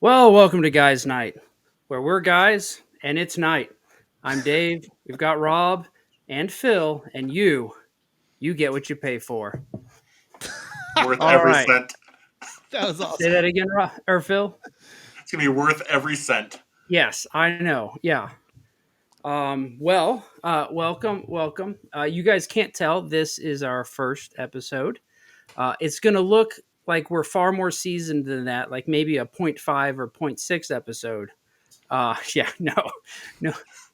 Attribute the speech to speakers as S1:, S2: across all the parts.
S1: Well, welcome to Guys Night, where we're guys and it's night. I'm Dave. We've got Rob and Phil, and you get what you pay for.
S2: Worth
S1: All
S2: every
S1: right.
S2: cent.
S3: That was
S1: Say
S3: awesome.
S1: that again, Rob or Phil.
S2: It's gonna be worth every cent.
S1: Yes, I know. Yeah. Welcome. You guys can't tell this is our first episode. It's going to look like we're far more seasoned than that, like maybe a point 0.5 or point 0.6 episode. Yeah, no,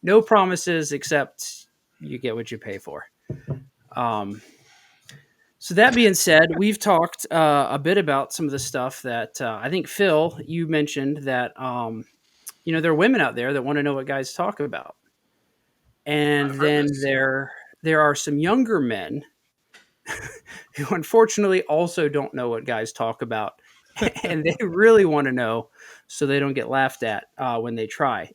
S1: no promises except you get what you pay for. Um, so that being said, we've talked a bit about some of the stuff that I think Phil, you mentioned that there are women out there that want to know what guys talk about, and
S2: I've heard
S1: then
S2: this.
S1: there are some younger men who unfortunately also don't know what guys talk about, and they really want to know so they don't get laughed at when they try.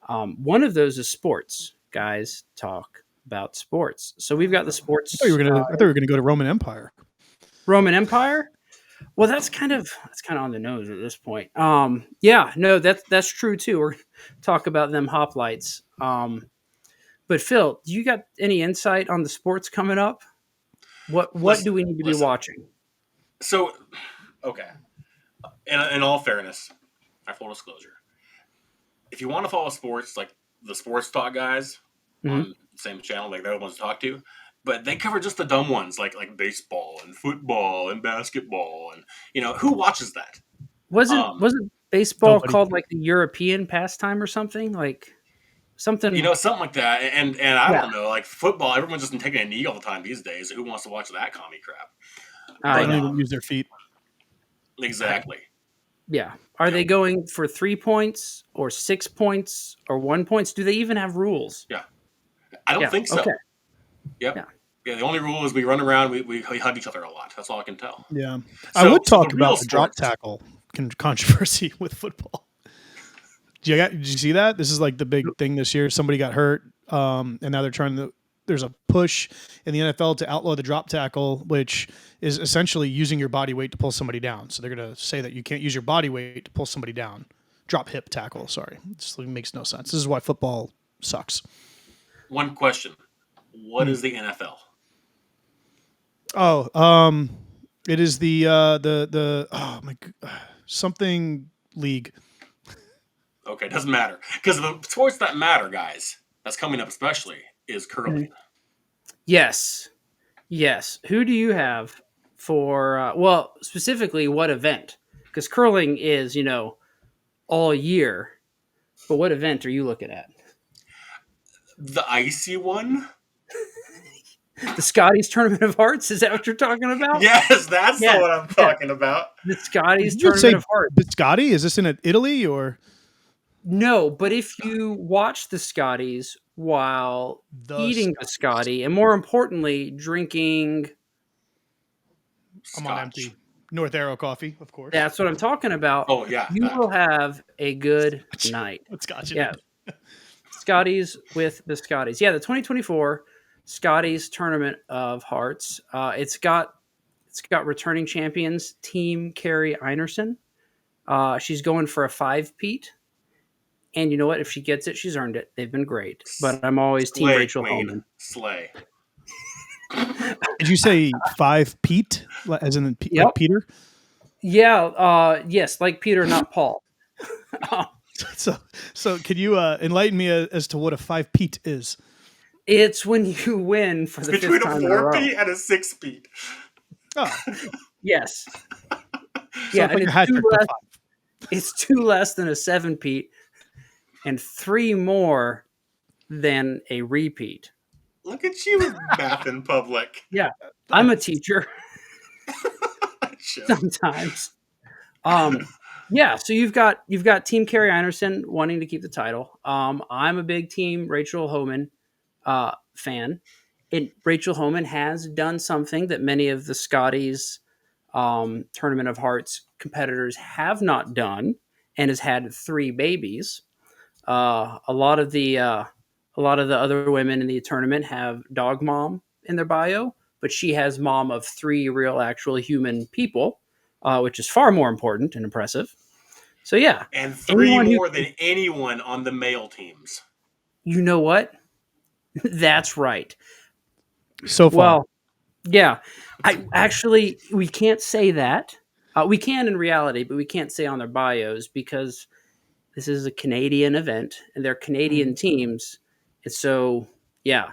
S1: One of those is sports. Guys talk about sports. So we've got the sports
S3: I thought you were gonna go to Roman Empire.
S1: Roman Empire. Well, that's kind of on the nose at this point. Yeah, no, that's true too. We're gonna talk about them hoplites. But Phil, do you got any insight on the sports coming up? What
S2: Listen,
S1: do we need to be
S2: listen.
S1: watching?
S2: So, okay. In all fairness, my full disclosure, if you want to follow sports, like the sports talk guys
S1: Mhm.
S2: on the same channel, like they're the ones to talk to, but they cover just the dumb ones, like baseball and football and basketball, and who watches that?
S1: Wasn't
S2: Um,
S1: wasn't baseball
S3: Nobody.
S1: called like the European pastime or something? Like something.
S2: something like that, and I
S1: Yeah,
S2: don't know, like football, everyone's just taking a knee all the time these days. Who wants to watch that commie crap?
S1: I
S3: They
S2: But
S3: don't
S1: know.
S3: even use their feet.
S2: exactly.
S1: Yeah. Are
S2: Yeah,
S1: they going for 3 points or 6 points or 1 points? Do they even have rules?
S2: yeah. I don't
S1: Yeah.
S2: think so.
S1: Okay.
S2: Yep.
S1: Yeah.
S2: Yeah, the only rule is we run around, we hug each other a lot. That's all I can tell.
S3: Yeah, I
S2: So,
S3: would
S2: so the
S3: talk
S2: real
S3: about the drop
S2: sports.
S3: tackle controversy with football. Did you see that? This is like the big thing this year. Somebody got hurt, and now they're trying to. There's a push in the NFL to outlaw the drop tackle, which is essentially using your body weight to pull somebody down. So they're going to say that you can't use your body weight to pull somebody down. Drop hip tackle. Sorry, this makes no sense. This is why football sucks.
S2: One question: what
S3: Hmm.
S2: is the NFL?
S3: Oh, it is the oh my something league.
S2: Okay, doesn't matter because the sports that matter, guys, that's coming up especially is curling.
S1: Mhm. Yes. Yes. Who do you have for, well, specifically what event? Because curling is, all year. But what event are you looking at?
S2: The icy one.
S1: The Scotties Tournament of Hearts? Is that what you're talking about?
S2: Yes, that's the
S1: Yes.
S2: one I'm
S1: Yes.
S2: talking about.
S1: The
S3: Did
S1: Scotties
S3: you just say
S1: Tournament of Hearts.
S3: Biscotti? Is this in Italy or
S1: No, but if you watch the Scotties while
S3: the
S1: eating
S3: Scotties?
S1: biscotti, and more importantly, drinking,
S3: I'm on
S2: Scotch.
S3: empty. North Arrow coffee, of course.
S1: that's what I'm talking about,
S2: Oh yeah,
S1: you
S2: that.
S1: will have a good night.
S3: What's Scotch in
S1: Yeah,
S3: it?
S1: Scotties with biscottis. Yeah, the 2024 Scotties Tournament of Hearts. It's got returning champions Team Carrie Einerson. She's going for a 5-peat. And you know what? If she gets it, she's earned it. They've been great. But I'm always Team
S2: Slay
S1: Rachel
S2: Queen.
S1: Homan.
S2: Slay.
S3: Did you say 5 Pete, as in
S1: Yep.
S3: like Peter?
S1: Yeah. Yes, like Peter, not Paul.
S3: So can you enlighten me as to what a 5 Pete is?
S1: It's when you win for
S2: It's
S1: the
S2: between
S1: fifth
S2: a
S1: time in a row.
S2: 4-peat and a 6-peat.
S3: Oh,
S1: Yes.
S3: so
S1: Yeah,
S3: it's
S1: and
S3: like a hat trick, but five.
S1: it's two less than a 7-peat and 3 more than a repeat.
S2: Look at you with math in public.
S1: Yeah. I'm a teacher
S2: Shit.
S1: sometimes. Yeah, so you've got Team Carrie Anderson wanting to keep the title. I'm a big Team Rachel Homan fan. And Rachel Homan has done something that many of the Scotties Tournament of Hearts competitors have not done, and has had 3 babies. A lot of the other women in the tournament have dog mom in their bio, but she has mom of 3 real, actual human people, which is far more important and impressive. So yeah,
S2: And 3
S1: anyone who,
S2: more than anyone on the male teams.
S1: you know what? That's right.
S3: So far.
S1: Well, yeah, I actually we can't say that. We can in reality, but we can't say on their bios because this is a Canadian event and they're Canadian teams, and so yeah,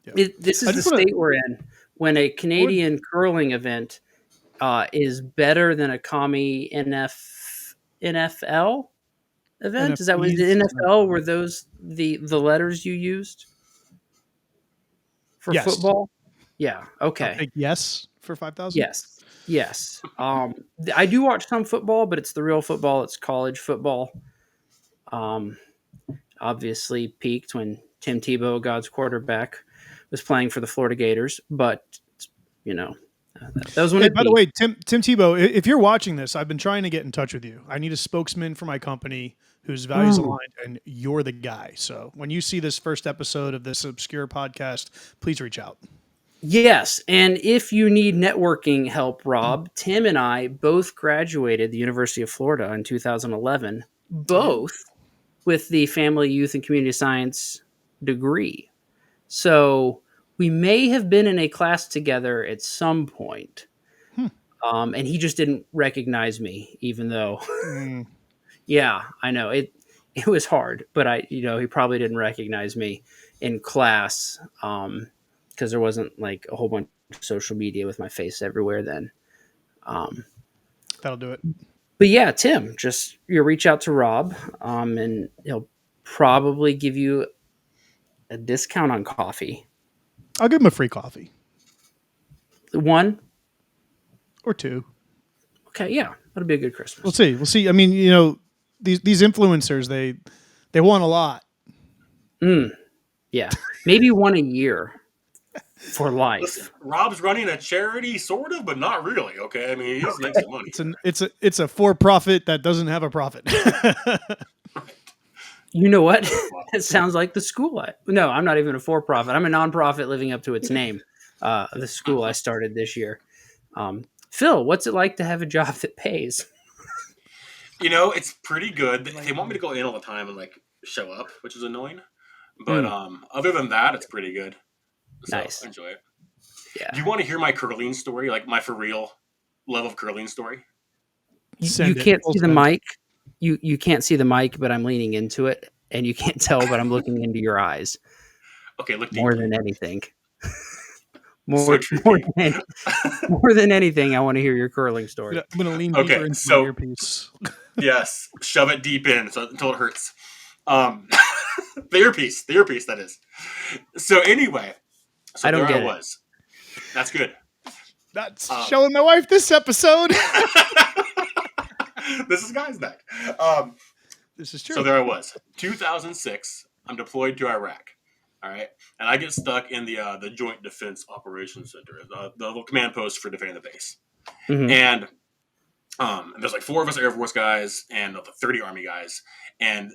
S3: Yeah.
S1: this
S3: I
S1: is the
S3: just want
S1: state we're in when a
S3: to.
S1: Canadian curling event is better than a commie NFL event. Is that what the
S3: NFTs.
S1: NFL were those the letters you used for
S3: Yes.
S1: football? Yeah.
S3: I'll
S1: Okay.
S3: take yes for 5,000.
S1: Yes. Yes. I do watch some football, but it's the real football. It's college football. Um, obviously peaked when Tim Tebow, God's quarterback, was playing for the Florida Gators, but you know, that was when
S3: Hey,
S1: it
S3: by the
S1: peaked.
S3: way, Tim Tebow, if you're watching this, I've been trying to get in touch with you. I need a spokesman for my company whose values
S1: Mm.
S3: aligned, and you're the guy. So when you see this first episode of this obscure podcast, please reach out.
S1: Yes, and if you need networking help, Rob, Tim and I both graduated the University of Florida in 2011,
S3: I did.
S1: both with the Family, Youth, and Community Science degree. So we may have been in a class together at some point.
S3: Hmm.
S1: And he just didn't recognize me, even though,
S3: Mm,
S1: yeah, I know it was hard, but he probably didn't recognize me in class because there wasn't like a whole bunch of social media with my face everywhere then. Um,
S3: that'll do it.
S1: but yeah, Tim, just you reach out to Rob, and he'll probably give you a discount on coffee.
S3: I'll give him a free coffee
S1: One,
S3: or two.
S1: okay, yeah, that'll be a good
S3: We'll
S1: Christmas.
S3: see. We'll see. I mean, these influencers, they want a lot.
S1: Yeah, maybe one a year for life.
S2: Listen, Rob's running a charity, sort of, but not really. Okay, I mean, he does make some money.
S3: It's a for profit that doesn't have a profit.
S1: You know what? It sounds like the school. No, I'm not even a for-profit. I'm a nonprofit living up to its name. The school I started this year. Phil, what's it like to have a job that pays?
S2: It's pretty good. They want me to go in all the time and like show up, which is annoying. But other than that, it's pretty good. So
S1: Nice.
S2: I enjoy it.
S1: Yeah.
S2: Do you want to hear my curling story, like my for real love of curling story?
S1: You can't see the mic. You can't see the mic, but I'm leaning into it, and you can't tell, but I'm looking into your eyes
S2: Okay, look
S1: more
S2: deeply.
S1: than anything.
S2: So true.
S1: More than anything, I want to hear your curling story.
S3: I'm gonna lean
S2: Okay,
S3: deeper into
S2: so-
S3: my earpiece.
S2: Yes, shove it deep in until it hurts. The earpiece, that is. So anyway,
S1: I don't
S2: there
S1: get
S2: I
S1: it.
S2: was. That's good.
S3: That's showing my wife this episode.
S2: This is Guy's Neck.
S3: This is true.
S2: So there I was, 2006. I'm deployed to Iraq. All right, and I get stuck in the Joint Defense Operations Center, the little command post for defending the base.
S1: Mhm.
S2: And there's like 4 of us Air Force guys and 30 Army guys, and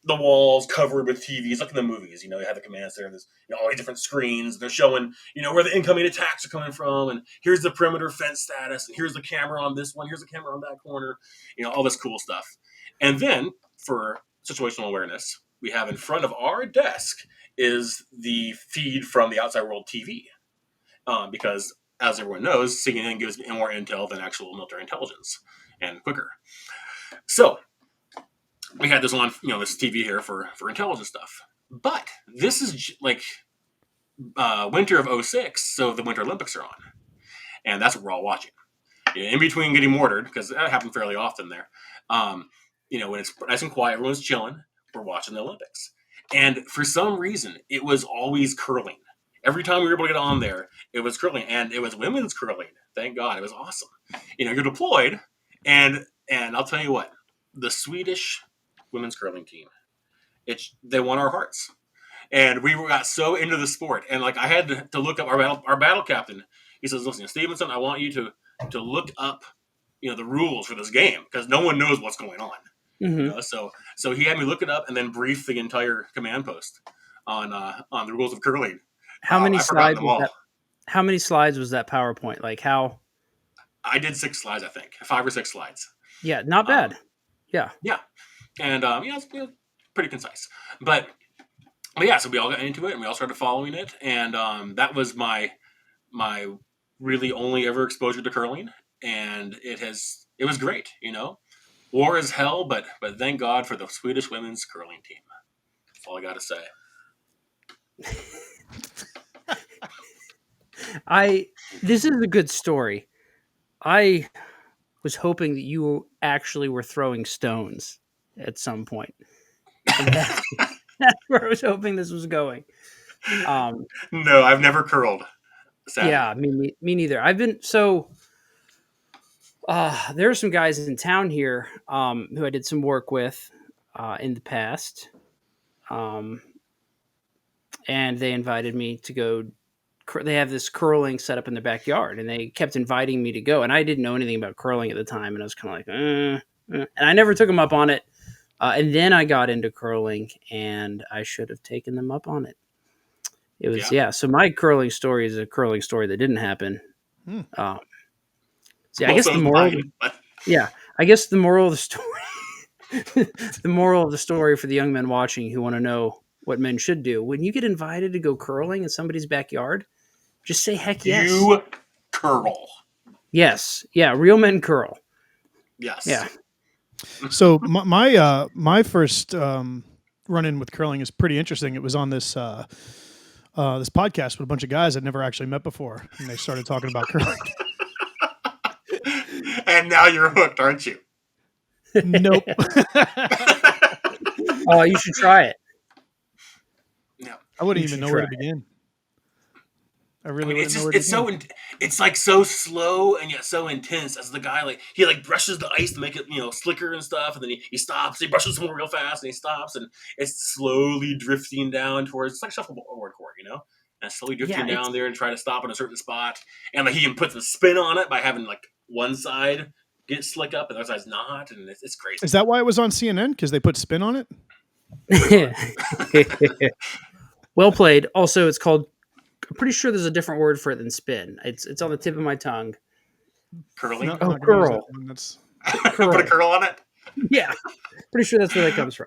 S2: the walls covered with TVs, like in the movies. They have the command center. There's all these different screens. They're showing where the incoming attacks are coming from, and here's the perimeter fence status, and here's the camera on this one, here's the camera on that corner. All this cool stuff. And then for situational awareness, we have in front of our desk is the feed from the outside world TV, because as everyone knows, CNN gives more intel than actual military intelligence, and quicker. So we had this on, this TV here for intelligence stuff. But this is like winter of 06, so the Winter Olympics are on, and that's what we're all watching. In between getting mortared, because that happened fairly often there. When it's nice and quiet, everyone's chilling. We're watching the Olympics, and for some reason, it was always curling. Every time we were able to get on there, it was curling, and it was women's curling. Thank God, it was awesome. You're deployed, and I'll tell you what, the Swedish women's curling team, they won our hearts, and we got so into the sport. And like I had to look up our battle captain. He says, "Listen, Stevenson, I want you to look up, the rules for this game because no one knows what's going on."
S1: Mhm.
S2: So he had me look it up and then brief the entire command post on the rules of curling.
S1: How many
S2: I forgot
S1: slides
S2: them
S1: was
S2: all.
S1: that? How many slides was that PowerPoint? Like how?
S2: I did 6 slides, I think, 5 or 6 slides.
S1: Yeah, not bad. Yeah.
S2: Yeah, and it's pretty concise. But yeah, so we all got into it, and we all started following it, and that was my really only ever exposure to curling, and it was great. War is hell, but thank God for the Swedish women's curling team. That's all I got to say.
S1: This is a good story. I was hoping that you actually were throwing stones at some point. And that's where I was hoping this was going.
S2: No, I've never curled. Sadly.
S1: Yeah, me neither. There are some guys in town here who I did some work with in the past, um, and they invited me to go. They have this curling set up in their backyard, and they kept inviting me to go. And I didn't know anything about curling at the time, and I was kind of like, and I never took them up on it. And then I got into curling, and I should have taken them up on it. It was So my curling story is a curling story that didn't happen. I guess the moral. I guess the moral of the story. The moral of the story for the young men watching who want to know what men should do when you get invited to go curling in somebody's backyard, just say heck yes.
S2: You curl.
S1: Yes. Yeah. Real men curl.
S2: Yes.
S1: Yeah.
S3: So my first run in with curling is pretty interesting. It was on this this podcast with a bunch of guys I'd never actually met before, and they started talking about curling.
S2: And now you're hooked, aren't you?
S3: Nope.
S1: Oh, you should try it.
S2: No,
S3: I wouldn't even know where to begin. I really wouldn't know where to begin.
S2: It's like so slow and yet so intense. As the guy he brushes the ice to make it slicker and stuff, and then he stops. He brushes some more real fast, and he stops, and it's slowly drifting down towards it's like shuffleboard court, and slowly drifting down there and try to stop in a certain spot. And he can put the spin on it by having one side get slick up and the other side's not, and it's crazy.
S3: Is that why it was on CNN? Because they put spin on it?
S1: Well played. Also, it's called. I'm pretty sure there's a different word for it than spin. It's on the tip of my tongue.
S2: Curling.
S1: Curl.
S2: Put a curl on it.
S1: Yeah, pretty sure that's where that comes from.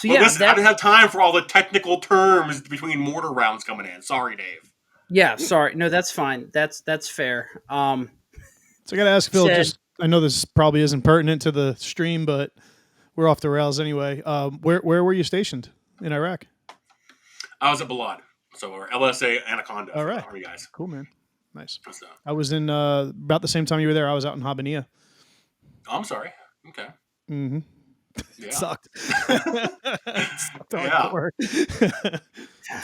S2: Listen, I didn't have time for all the technical terms between mortar rounds coming in. Sorry, Dave.
S1: Yeah, sorry. No, that's fine. That's fair.
S3: So I got to ask Phil. I know this probably isn't pertinent to the stream, but we're off the rails anyway. Where were you stationed in Iraq?
S2: I was at Balad, so we're LSA Anaconda.
S3: All right,
S2: Army guys.
S3: Cool, man. Nice.
S2: So,
S3: I was in about the same time you were there. I was out in Habanilla.
S2: Oh, I'm sorry. Okay.
S3: Mm-hmm.
S2: Yeah.
S3: It sucked.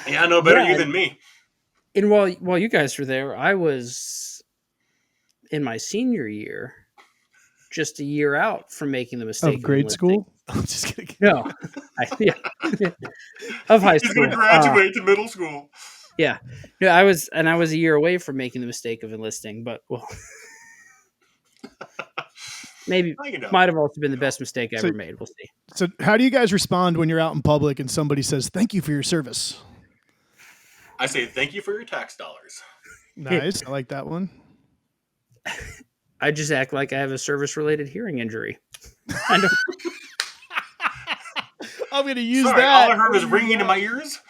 S2: Yeah, no better you than me.
S1: And while you guys were there, I was in my senior year, just a year out from making the mistake
S3: of grade school. I'm just kidding.
S1: No, of high school.
S2: He's going to graduate to middle school.
S1: Yeah, no, I was a year away from making the mistake of enlisting, but maybe might have also been the best mistake I ever made. We'll see.
S3: So, how do you guys respond when you're out in public and somebody says, "Thank you for your service"?
S2: I say, "Thank you for your tax dollars."
S3: Nice, I like that one.
S1: I just act like I have a service-related hearing injury. I don't.
S3: I'm going to use
S2: Sorry,
S3: that.
S2: All I heard was ringing in my ears.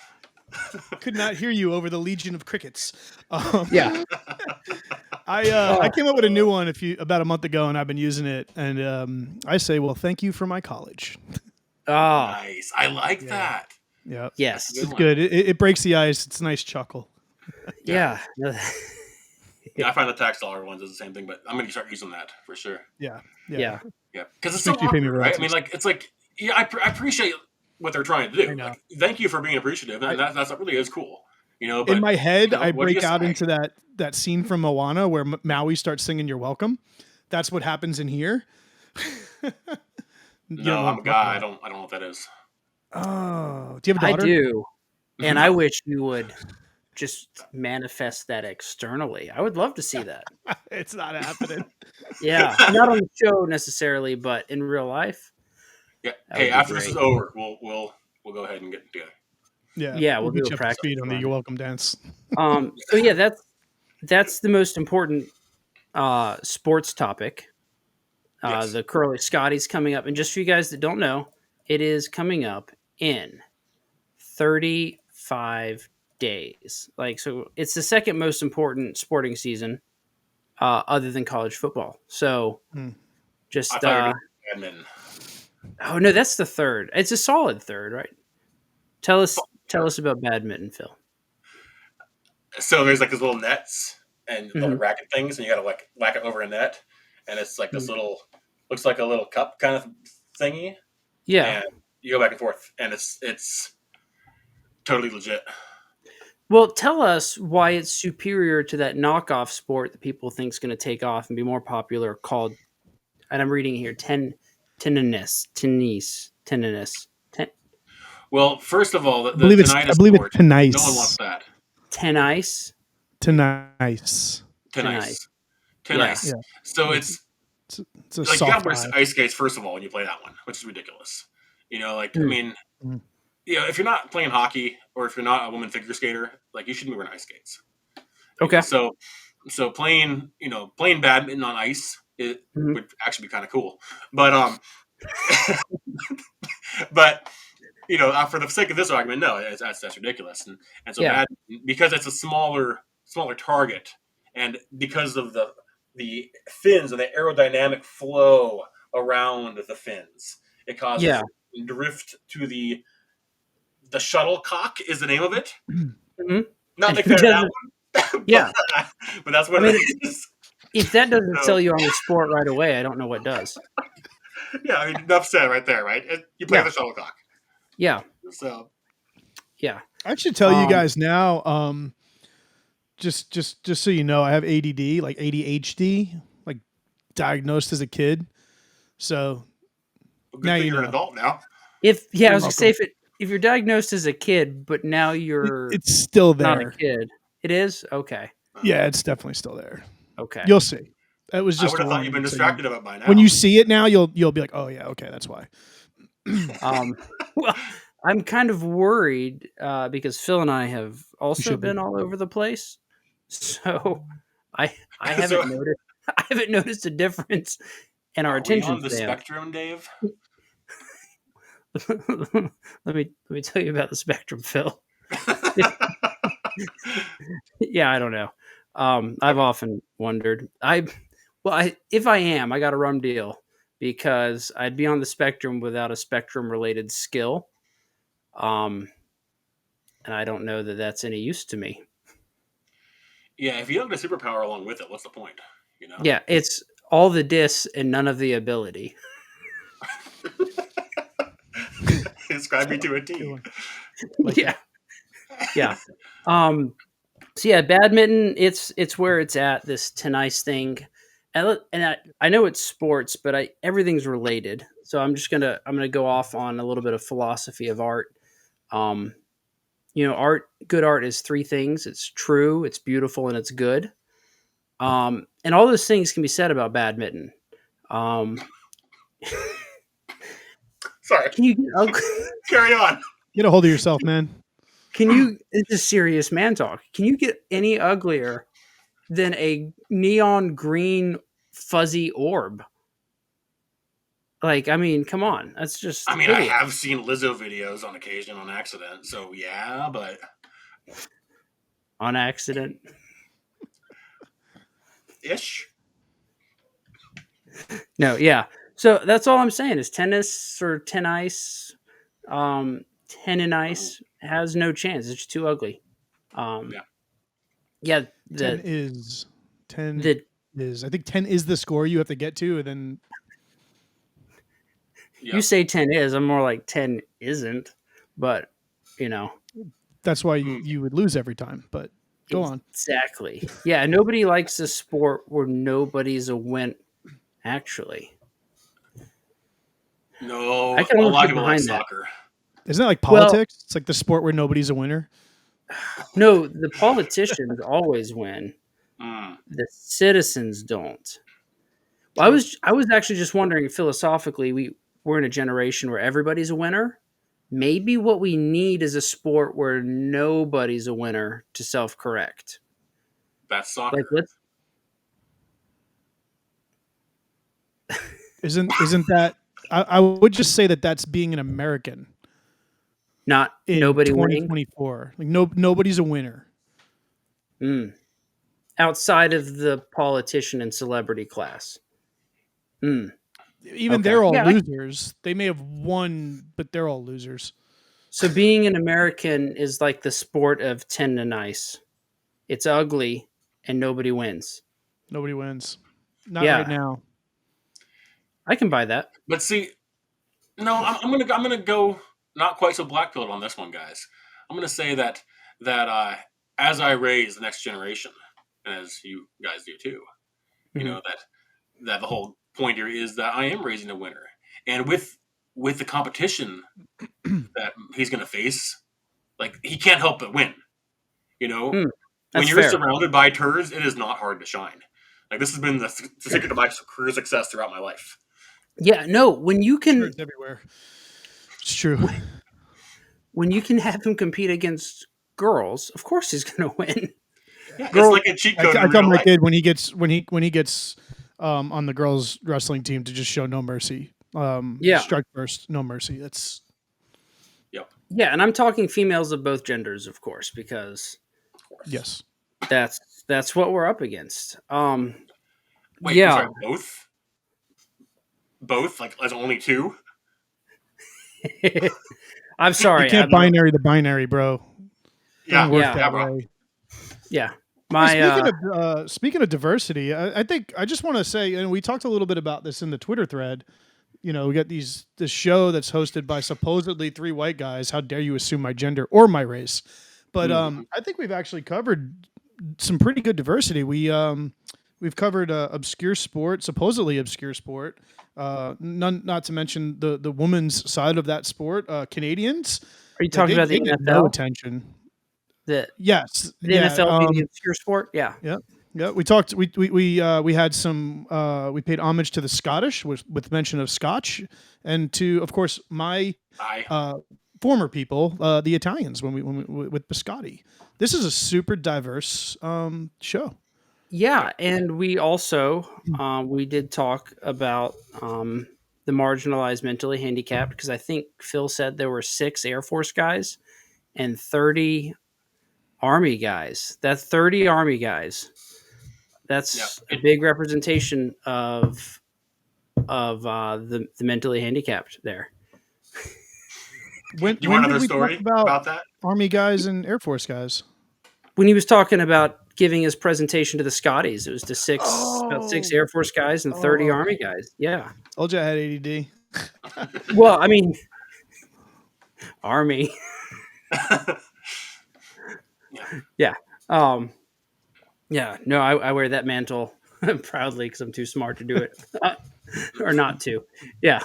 S3: Could not hear you over the legion of crickets.
S1: Yeah.
S3: I came up with a new one about a month ago, and I've been using it. And I say, "Well, thank you for my college."
S1: Oh,
S2: nice. I like that.
S3: Yeah.
S1: Yes.
S3: It's good. It breaks the ice. It's a nice chuckle.
S1: Yeah.
S2: Yeah, I find the tax dollar ones is the same thing, but I'm going to start using that for sure.
S3: Yeah.
S1: Yeah.
S2: Because it's so awkward, right? I mean, it's like, yeah, I appreciate what they're trying to do. Like, thank you for being appreciative. And that really is cool. But,
S3: in my head, I break out into that scene from Moana where Maui starts singing "You're Welcome." That's what happens in here.
S2: No, I'm a guy. I don't know what that is.
S3: Oh, do you have a daughter?
S1: I do, and I wish you would just manifest that externally. I would love to see that.
S3: It's not happening.
S1: Yeah, not on the show necessarily, but in real life.
S2: Yeah. Hey, after this is over, we'll go ahead and get together.
S3: Yeah,
S1: we'll do a practice
S3: speed on the "You're Welcome" dance.
S1: So yeah, that's the most important sports topic.
S2: Yes.
S1: The Curly Scotties coming up. And just for you guys that don't know, it is coming up in 35 days. Like, so it's the second most important sporting season other than college football. So
S3: Hmm.
S2: I
S1: just,
S2: thought you were doing badminton.
S1: oh no, that's the third. It's a solid third, right? Tell us about badminton, Phil.
S2: So there's like these little nets and the
S1: Hmm.
S2: racket things, and you gotta like whack it over a net, and it's like this
S1: Hmm.
S2: little, looks like a little cup kind of thingy,
S1: Yeah.
S2: and you go back and forth, and it's totally legit.
S1: Well, tell us why it's superior to that knockoff sport that people think is going to take off and be more popular called, and I'm reading here, tennis.
S2: Well, first of all,
S3: I
S2: the
S3: believe it's
S2: tinnitus sport, no one wants
S3: tennis.
S2: that.
S1: Tennis.
S3: Tennis.
S1: Tennis.
S2: Tinnitus,
S1: Yeah.
S2: tinnitus.
S3: Yeah.
S2: So
S3: It's
S2: it's
S3: it's a
S2: like you gotta
S3: soft
S2: wear
S3: eye.
S2: ice skates first of all when you play that one, which is ridiculous. Like I
S1: Hmm.
S2: mean,
S3: Mm.
S2: if you're not playing hockey or if you're not a woman figure skater, like you shouldn't be wearing ice skates.
S1: Okay.
S2: So playing playing badminton on ice it
S1: Mhm.
S2: would actually be kind of cool, but but for the sake of this argument, no, that's ridiculous, and so
S1: Yeah.
S2: bad because it's a smaller target, and because of the fins and the aerodynamic flow around the fins, it
S1: Yeah.
S2: causes drift to the shuttlecock is the name of it.
S1: Mhm.
S2: Not
S1: And
S2: the
S1: who
S2: fan of that
S1: doesn't?
S2: one,
S1: Yeah.
S2: but that's
S1: I
S2: what it
S1: mean,
S2: is.
S1: if that doesn't
S2: So
S1: sell you on the sport right away, I don't know what does.
S2: yeah, I mean enough said right there, right? You play
S1: Yeah.
S2: the shuttlecock,
S1: Yeah.
S2: so
S1: Yeah.
S3: I should tell you
S1: Um,
S3: guys now. Just so you know, I have ADD, like ADHD, like diagnosed as a kid. So
S2: good
S3: now
S2: thing
S3: you
S2: you're an
S3: know.
S2: adult now.
S1: I
S3: You're
S1: was gonna say
S3: welcome.
S1: if you're diagnosed as a kid, but now you're
S3: It's still
S1: not a
S3: there.
S1: kid, it is okay.
S3: Yeah, it's definitely still there.
S1: Okay.
S3: You'll see. It was
S2: I
S3: just
S2: would
S3: a
S2: have thought you've been
S3: warning. So you,
S2: distracted of it by
S3: when
S2: now.
S3: you see it now, you'll be like, oh yeah, okay, that's why. You
S1: Um, well, I'm kind of worried because Phil and I have also
S3: should be.
S1: been all over the place, so I
S2: So
S1: haven't noticed I haven't noticed a difference in our
S2: are we
S1: attention
S2: on the
S1: span.
S2: spectrum, Dave?
S1: Let me tell you about the spectrum, Phil. Yeah, I don't know. I've
S2: Okay.
S1: often wondered. If I am, I got a rum deal because I'd be on the spectrum without a spectrum related skill. Um, and I don't know that that's any use to me.
S2: Yeah, if you don't get a superpower along with it, what's the point? You know?
S1: Yeah, it's all the dis and none of the ability.
S2: Describe me to a
S3: Good
S2: T.
S3: one. Like
S1: Yeah,
S3: that.
S1: yeah. Um, so yeah, badminton. It's where it's at. This tennis thing, and I know it's sports, but everything's related. So I'm gonna go off on a little bit of philosophy of art. Um, good art is three things: it's true, it's beautiful, and it's good. And all those things can be said about badminton. Um,
S2: Sorry.
S1: can you get ugly?
S2: Carry on.
S3: Get a hold of yourself, man.
S1: Can you? This is serious man talk. Can you get any uglier than a neon green fuzzy orb? Like, I mean, come on, that's
S2: I
S1: just
S2: mean, I
S1: hideous.
S2: have seen Lizzo videos on occasion on accident, so yeah, but
S1: On accident.
S2: ish.
S1: No, yeah. So that's all I'm saying is tennis or tennis, ten and ice has no chance. It's just too ugly. Um,
S2: Yeah.
S1: yeah,
S3: 10
S1: the
S3: is 10
S1: the
S3: is I think 10 is the score you have to get to, and then
S1: you
S2: Yep.
S1: say 10 is, I'm more like 10 isn't, but you know,
S3: that's why
S2: Hmm.
S3: you would lose every time. But go on.
S1: exactly. Yeah, nobody likes a sport where nobody's a win. Actually, I
S2: No,
S1: can
S2: a
S1: almost
S2: lot of
S1: get
S2: people like
S1: behind that.
S2: soccer.
S3: Isn't that like
S1: Well,
S3: politics? It's like the sport where nobody's a winner.
S1: no, the politicians always win.
S2: Mm.
S1: The citizens don't. Well,
S3: True.
S1: I was actually just wondering philosophically, we're in a generation where everybody's a winner. Maybe what we need is a sport where nobody's a winner to self-correct.
S2: That's
S1: Like
S2: soccer.
S1: let's
S3: Isn't that? I would just say that that's being an American
S1: Not
S3: in
S1: nobody winning.
S3: 2024. Like nobody's a winner.
S1: Mm. Outside of the politician and celebrity class. Mm.
S3: Even
S1: Okay.
S3: they're all
S1: Yeah.
S3: losers. They may have won, but they're all losers.
S1: So being an American is like the sport of 10 to nice. It's ugly and nobody wins.
S3: Nobody wins. Not
S1: Yeah.
S3: right now.
S1: I can buy that.
S2: But see, no, I'm gonna go not quite so black pilled on this one, guys. I'm gonna say that as I raise the next generation, and as you guys do too, you know that the whole point here is that I am raising a winner, and with the competition that he's gonna face, like he can't help but win. You know, when
S1: That's
S2: you're
S1: fair.
S2: surrounded by turds, it is not hard to shine. Like this has been the secret to my career success throughout my life.
S1: Yeah, no, when you can
S3: Turds everywhere. It's true.
S1: when you can have him compete against girls, of course he's going to win.
S2: Yeah,
S1: Girl-
S2: it's like a cheat code
S3: I
S2: in
S3: tell
S2: real
S3: my
S2: life.
S3: kid when he gets on the girls wrestling team to just show no mercy. Strike first, no mercy. That's
S1: Yeah, and I'm talking females of both genders, of course, because
S3: yes.
S1: that's what we're up against.
S2: Wait,
S1: yeah.
S2: I'm sorry, both, like as only two.
S1: I'm sorry.
S3: You can't binary the binary, bro.
S2: Yeah,
S3: Doesn't work
S1: yeah,
S3: that
S2: bro.
S3: way.
S1: Yeah.
S3: Speaking of diversity, I think I just want to say, and we talked a little bit about this in the Twitter thread. You know, we got this show that's hosted by supposedly 3 white guys. How dare you assume my gender or my race? But I think we've actually covered some pretty good diversity. We've covered obscure sport, supposedly obscure sport. Not to mention the women's side of that sport. Canadians.
S1: Are you talking about the
S3: get
S1: NFL?
S3: no attention. Yes.
S1: The NFL being the obscure sport? Yeah.
S3: Yeah. Yeah, we talked. We had some. We paid homage to the Scottish with mention of Scotch, and to, of course, my former people, the Italians, when we with Biscotti. This is a super diverse show.
S1: Yeah, and we also we did talk about the marginalized, mentally handicapped, because I think Phil said there were 6 Air Force guys and 30 Army guys. That's 30 Army guys. That's a big representation of the mentally handicapped there.
S3: When
S2: Do you want
S3: did
S2: another
S3: we
S2: story
S3: talk about
S2: about that?
S3: Army guys and Air Force guys?
S1: When he was talking about giving his presentation to the Scotties, it was to about 6 Air Force guys and 30 Army guys. Yeah.
S3: Told you I had ADD.
S1: Well, I mean, Army. Yeah. Yeah. No, I wear that mantle proudly because I'm too smart to do it, or not to. Yeah.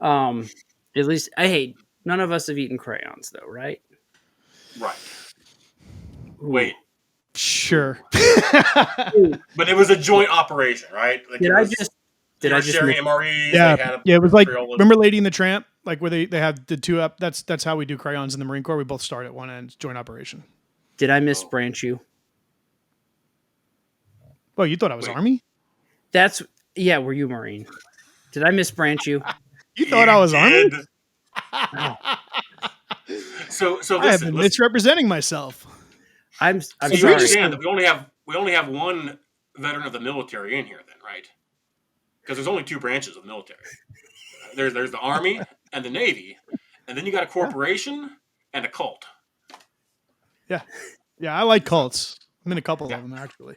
S1: At least none of us have eaten crayons, though, right?
S2: Right.
S1: Ooh.
S2: Wait.
S3: Sure.
S2: But it was a joint operation, right? Like
S1: Did I just
S2: sharing MREs?
S3: Yeah.
S2: They had
S3: It was like,
S2: Crayola.
S3: remember Lady and the Tramp? Like where they had the 2 up. That's how we do crayons in the Marine Corps. We both start at one end, joint operation.
S1: Did I misbranch you?
S3: Well, you thought I was Army?
S1: Were you Marine? Did I misbranch you?
S3: You thought I was Army?
S2: So
S3: I have been misrepresenting myself.
S1: I'm
S2: so
S1: sorry.
S2: you understand that we only have one veteran of the military in here, then, right? Because there's only 2 branches of the military. There's the Army and the Navy, and then you got a corporation and a cult.
S3: Yeah, I like cults. I'm in a couple of them actually.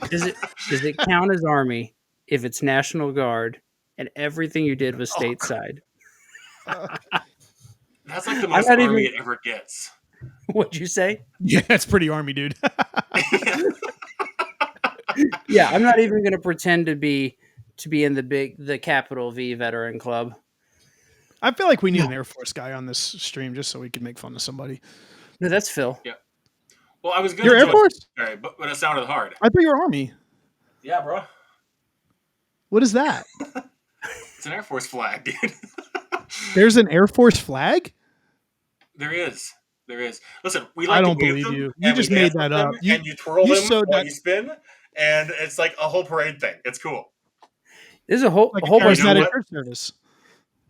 S1: Does it count as Army if it's National Guard and everything you did was stateside?
S2: That's like the most
S1: not
S2: Army
S1: even-
S2: it ever gets.
S1: What'd you say?
S3: Yeah, that's pretty Army, dude.
S1: Yeah, I'm not even going to pretend to be in the capital V veteran club.
S3: I feel like we need an Air Force guy on this stream just so we can make fun of somebody.
S1: No, that's Phil.
S2: Yeah. Well, I was going
S3: You're Air Force?
S2: Right, but it sounded hard.
S3: I thought you were Army.
S2: Yeah, bro.
S3: What is that?
S2: It's an Air Force flag, dude.
S3: There's an Air Force flag?
S2: There is. Listen, we
S3: I
S2: like
S3: don't
S2: to wave
S3: believe
S2: them,
S3: you. You
S2: and we
S3: just made
S2: dance
S3: that
S2: with them,
S3: up.
S2: And you twirl
S3: you
S2: them
S3: sewed
S2: while
S3: that-
S2: you spin, and it's like a whole parade thing. It's cool.
S1: There's a
S3: Like a
S1: whole bunch.
S2: You know
S3: charismatic
S2: what?
S3: church service.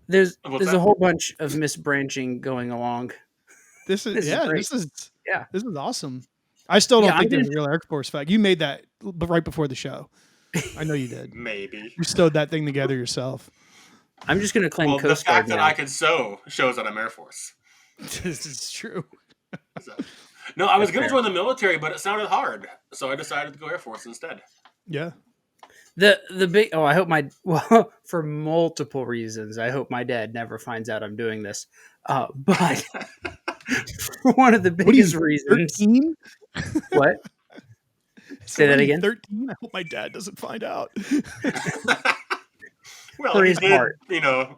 S1: There's
S2: What's
S1: a
S2: that?
S1: whole bunch of misbranching going along.
S3: This is
S1: This is great. Yeah,
S3: this is awesome. I still
S1: yeah.
S3: don't think there's a real Air Force fact. You made that right before the show. I know you did.
S2: Maybe.
S3: You stowed that thing together yourself.
S1: I'm just gonna claim
S2: Well, the
S1: Coast Guard
S2: fact that
S1: now.
S2: I can sew shows that I'm Air Force.
S3: This is true.
S2: So. No, I was
S1: That's
S2: going to
S1: fair.
S2: join the military, but it sounded hard, so I decided to go Air Force instead.
S3: Yeah.
S1: The big I hope well for multiple reasons. I hope my dad never finds out I'm doing this. But for one of the
S3: What are you,
S1: biggest reasons.
S3: 13?
S1: What?
S3: So
S1: Say that
S3: what are you,
S1: again.
S3: 13? I hope my dad doesn't find out.
S2: Well,
S1: For
S2: he
S1: his
S2: did,
S1: heart.
S2: you know,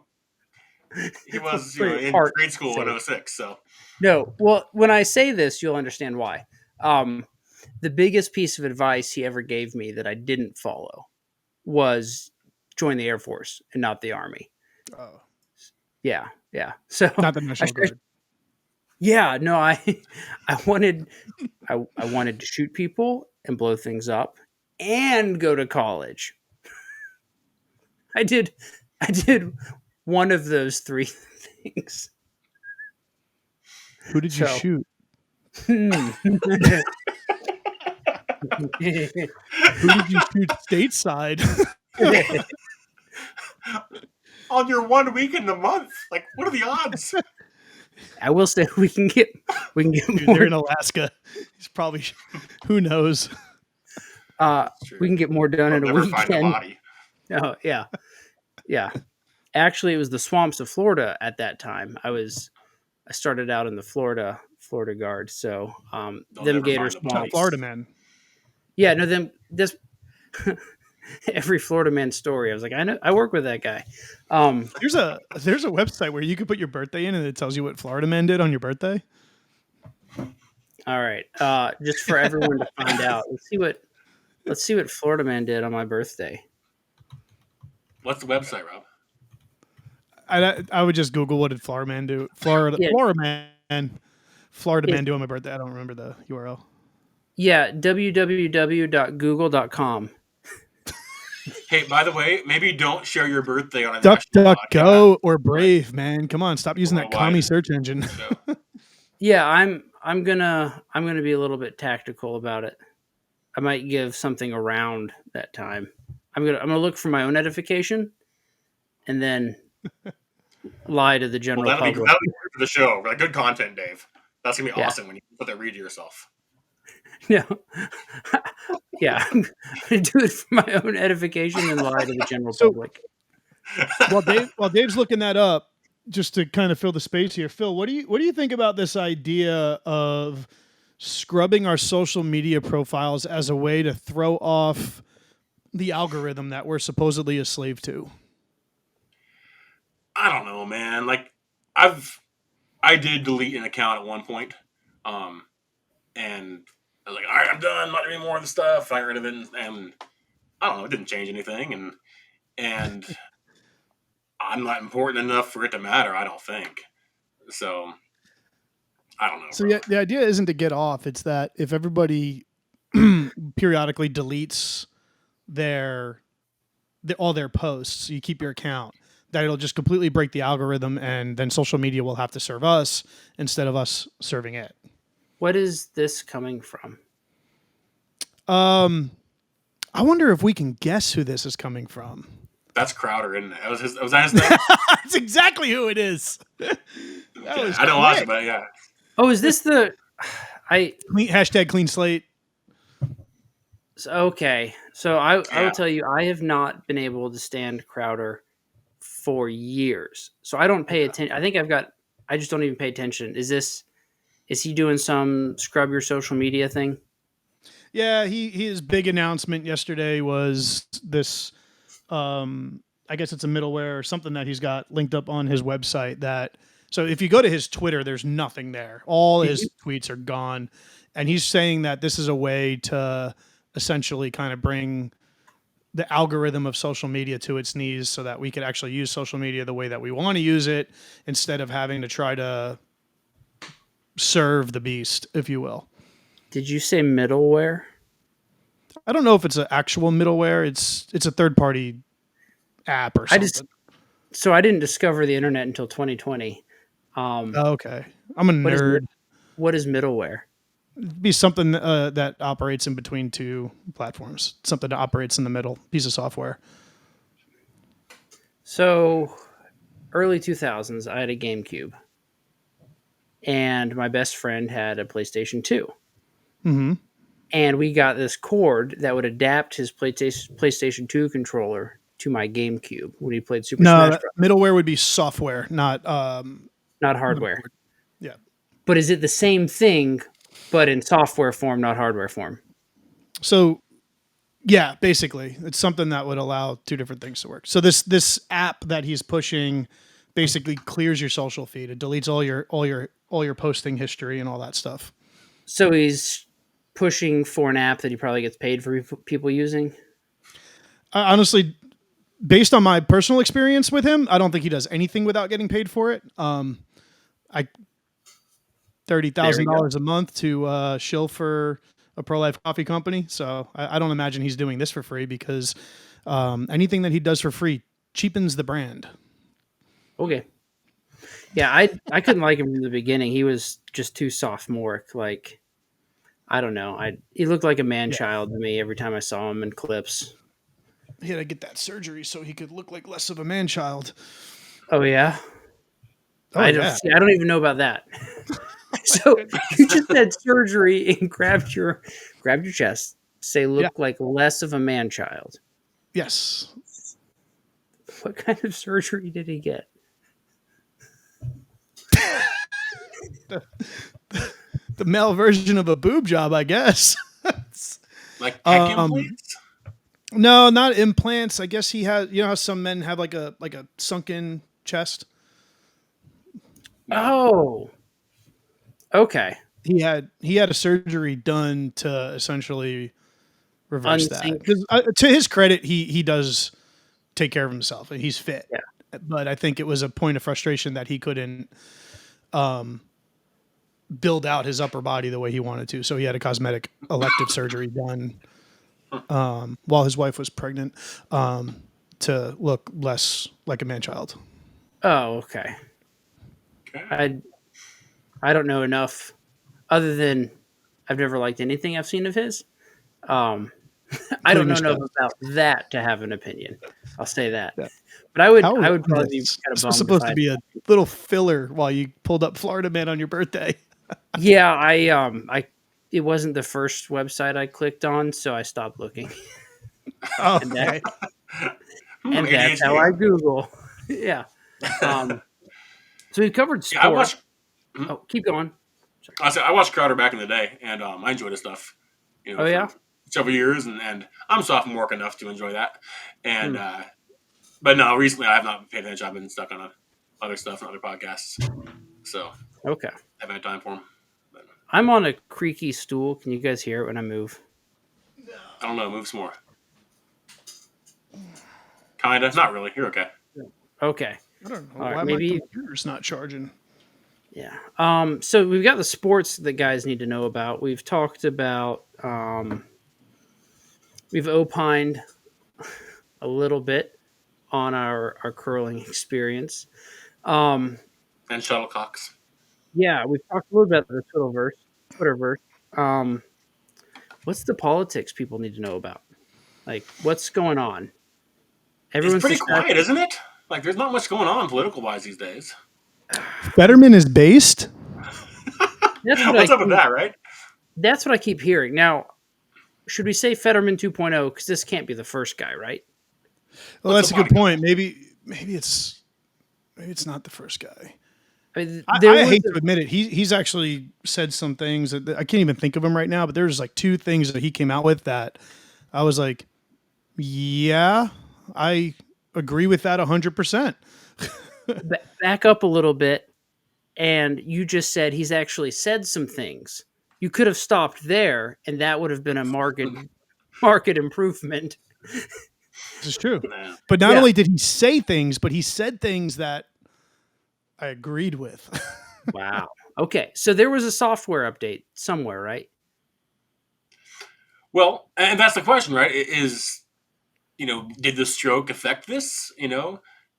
S2: he was
S1: For his
S2: in
S1: heart's
S2: grade school
S1: sake.
S2: in 06, so.
S1: No, well, when I say this, you'll understand why. The biggest piece of advice he ever gave me that I didn't follow was join the Air Force and not the Army.
S3: Oh,
S1: Yeah, yeah. So
S3: not the National Guard.
S1: yeah, no, I wanted I wanted to shoot people and blow things up and go to college. I did one of those three things.
S3: Who did you
S1: So
S3: shoot?
S1: hmm.
S3: Who did you shoot stateside?
S2: On your 1 week in the month, like, what are the odds?
S1: I will say we can get
S3: Dude,
S1: more.
S3: they're in Alaska. He's probably, who knows?
S1: We can get more done
S2: I'll
S1: in a
S2: never find the
S1: weekend.
S2: body.
S1: Oh yeah, yeah. Actually, it was the swamps of Florida at that time. I started out in the Florida Guard. So
S2: They'll
S1: them
S2: never
S1: gator
S2: find the
S3: Top
S2: body.
S1: swamps.
S3: Florida man.
S1: Yeah, no, them this every Florida man story. I was like, I know, I work with that guy.
S3: There's a website where you can put your birthday in and it tells you what Florida man did on your birthday.
S1: All right, just for everyone to find out. Let's see what Florida man did on my birthday.
S2: What's the website, Rob?
S3: I would just Google what did Florida man do. Florida
S1: Yeah.
S3: man do on my birthday. I don't remember the URL.
S1: Yeah, www.google.com.
S2: Hey, by the way, maybe don't share your birthday on a national podcast.
S3: DuckDuckGo or Brave, man. Come on, stop using that
S2: Worldwide.
S3: commie search engine.
S2: So,
S1: Yeah, I'm gonna be a little bit tactical about it. I might give something around that time. I'm gonna look for my own edification, and then lie to the
S2: well,
S1: general
S2: that'll be
S1: public.
S2: great for the show. Like, good content, Dave. That's gonna be
S1: Yeah.
S2: awesome when you put that read to yourself.
S1: No, yeah, I'm gonna do it for my own edification and lie to the general
S3: So-
S1: public.
S3: While Dave's looking that up, just to kind of fill the space here, Phil, what do you think about this idea of scrubbing our social media profiles as a way to throw off the algorithm that we're supposedly a slave to?
S2: I don't know, man. Like, I did delete an account at one point, and I was like, all right, I'm done. I'm not doing more of the stuff. I got rid of it, and I don't know. It didn't change anything, and I'm not important enough for it to matter. I don't think so. I don't know.
S3: So
S2: bro.
S3: the idea isn't to get off. It's that if everybody periodically deletes all their posts, you keep your account, that it'll just completely break the algorithm, and then social media will have to serve us instead of us serving it.
S1: What is this coming from?
S3: I wonder if we can guess who this is coming from.
S2: That's Crowder, isn't it? Was that his name?
S3: That's exactly who it is. That was
S2: I don't watch
S3: quick.
S2: it, but yeah.
S1: Oh, is this the?
S3: Hashtag clean slate.
S1: Okay, so I
S2: Yeah.
S1: will tell you, I have not been able to stand Crowder for years, so I don't pay attention. I just don't even pay attention. Is he doing some scrub your social media thing?
S3: Yeah, his big announcement yesterday was this. I guess it's a middleware or something that he's got linked up on his website. So if you go to his Twitter, there's nothing there. All his tweets are gone, and he's saying that this is a way to essentially kind of bring the algorithm of social media to its knees, so that we could actually use social media the way that we want to use it, instead of having to try to serve the beast, if you will.
S1: Did you say middleware?
S3: I don't know if it's an actual middleware. It's a third party app or
S1: I
S3: something.
S1: I didn't discover the internet until 2020.
S3: Okay, I'm a
S1: What is
S3: nerd.
S1: what is middleware?
S3: Be something that operates in between two platforms. Something that operates in the middle. Piece of software.
S1: So early 2000s, I had a GameCube, and my best friend had a PlayStation 2.
S3: Mm-hmm.
S1: And we got this cord that would adapt his PlayStation 2 controller to my GameCube when he played Super
S3: No,
S1: Smash
S3: that
S1: Bros.
S3: middleware would be software, not
S1: Not
S3: the
S1: hardware.
S3: board. Yeah.
S1: But is it the same thing, but in software form, not hardware form?
S3: So yeah, basically, it's something that would allow two different things to work. So this app that he's pushing basically clears your social feed. It deletes all your posting history and all that stuff.
S1: So he's pushing for an app that he probably gets paid for people using.
S3: Honestly, based on my personal experience with him, I don't think he does anything without getting paid for it. I $30,000
S1: There we go.
S3: a month to shill for a pro life coffee company. So I don't imagine he's doing this for free because anything that he does for free cheapens the brand.
S1: Okay. Yeah, I couldn't like him from the beginning. He was just too sophomoric. Like, I don't know. He looked like a man
S3: Yeah.
S1: child to me every time I saw him in clips.
S3: He had to get that surgery so he could look like less of a man child.
S1: Oh yeah.
S3: Oh
S1: I
S3: yeah.
S1: don't even know about that. So you just had surgery and grabbed your chest. Say
S3: Yeah.
S1: look like less of a man child.
S3: Yes.
S1: What kind of surgery did he get?
S3: The male version of a boob job, I guess.
S2: Like pec implants?
S3: No, not implants. I guess he has. You know how some men have like a sunken chest.
S1: Oh. Okay.
S3: He had a surgery done to essentially reverse that.
S1: Unsync.
S3: Because to his credit, he does take care of himself and he's fit.
S1: Yeah.
S3: But I think it was a point of frustration that he couldn't build out his upper body the way he wanted to. So he had a cosmetic elective surgery done while his wife was pregnant to look less like a man child.
S1: Oh, okay.
S2: Okay.
S1: I don't know enough other than I've never liked anything I've seen of his. I don't
S3: Including
S1: know
S3: his
S1: enough
S3: chest.
S1: about that to have an opinion. I'll say that.
S3: Yeah.
S1: But
S3: How
S1: I would probably be
S3: this?
S1: kind of
S3: This was
S1: bummed
S3: supposed
S1: if
S3: to
S1: I.
S3: be a little filler while you pulled up Florida Man on your birthday.
S1: Yeah, I it wasn't the first website I clicked on, so I stopped looking.
S3: Oh,
S1: And that
S3: okay.
S1: and that's how
S2: ADHD.
S1: I Google. Yeah. Um so we've covered
S2: Yeah, I
S1: sport.
S2: watched. Mhm.
S1: Oh, keep going.
S2: I watched Crowder back in the day, and I enjoyed his stuff.
S1: Oh
S2: For
S1: yeah?
S2: several years, and I'm sophomore enough to enjoy that. And
S1: Hmm.
S2: but no, recently I have not paid attention. I've been stuck on other stuff and other podcasts, so
S1: Okay.
S2: I haven't had time for him. But
S1: I'm on a creaky stool. Can you guys hear it when I move?
S2: I don't know. Move some more. Kinda. Not really. You're okay.
S1: Okay.
S3: I don't know
S1: All right,
S3: why
S1: maybe
S3: my computer's not charging.
S1: yeah. So we've got the sports that guys need to know about. We've talked about we've opined a little bit on our curling experience. Um
S2: And shuttlecocks.
S1: yeah, we've talked a little bit about the Twitterverse. What's the politics people need to know about? Like what's going on?
S2: It's
S1: Everyone's
S2: pretty
S1: distracted.
S2: quiet, isn't it? Like, there's not much going on political wise these days.
S3: Fetterman is based.
S1: That's what
S2: What's
S1: I
S2: up with that, right?
S1: That's what I keep hearing. Now, should we say Fetterman 2.0 because this can't be the first guy, right?
S3: Well,
S2: What's
S3: that's a
S2: the
S3: good
S2: body
S3: point. Maybe it's not the first guy.
S1: I mean,
S3: I hate to admit it. He's actually said some things that I can't even think of him right now. But there's like two things that he came out with that I was like, yeah, I agree with that 100%.
S1: back up a little bit, and you just said he's actually said some things. You could have stopped there, and that would have been a market improvement.
S3: This is true.
S2: Yeah.
S3: But not
S1: Yeah.
S3: only did he say things, but he said things that I agreed with.
S1: Wow. Okay, so there was a software update somewhere, right?
S2: Well, and that's the question, right? Is did the stroke affect this?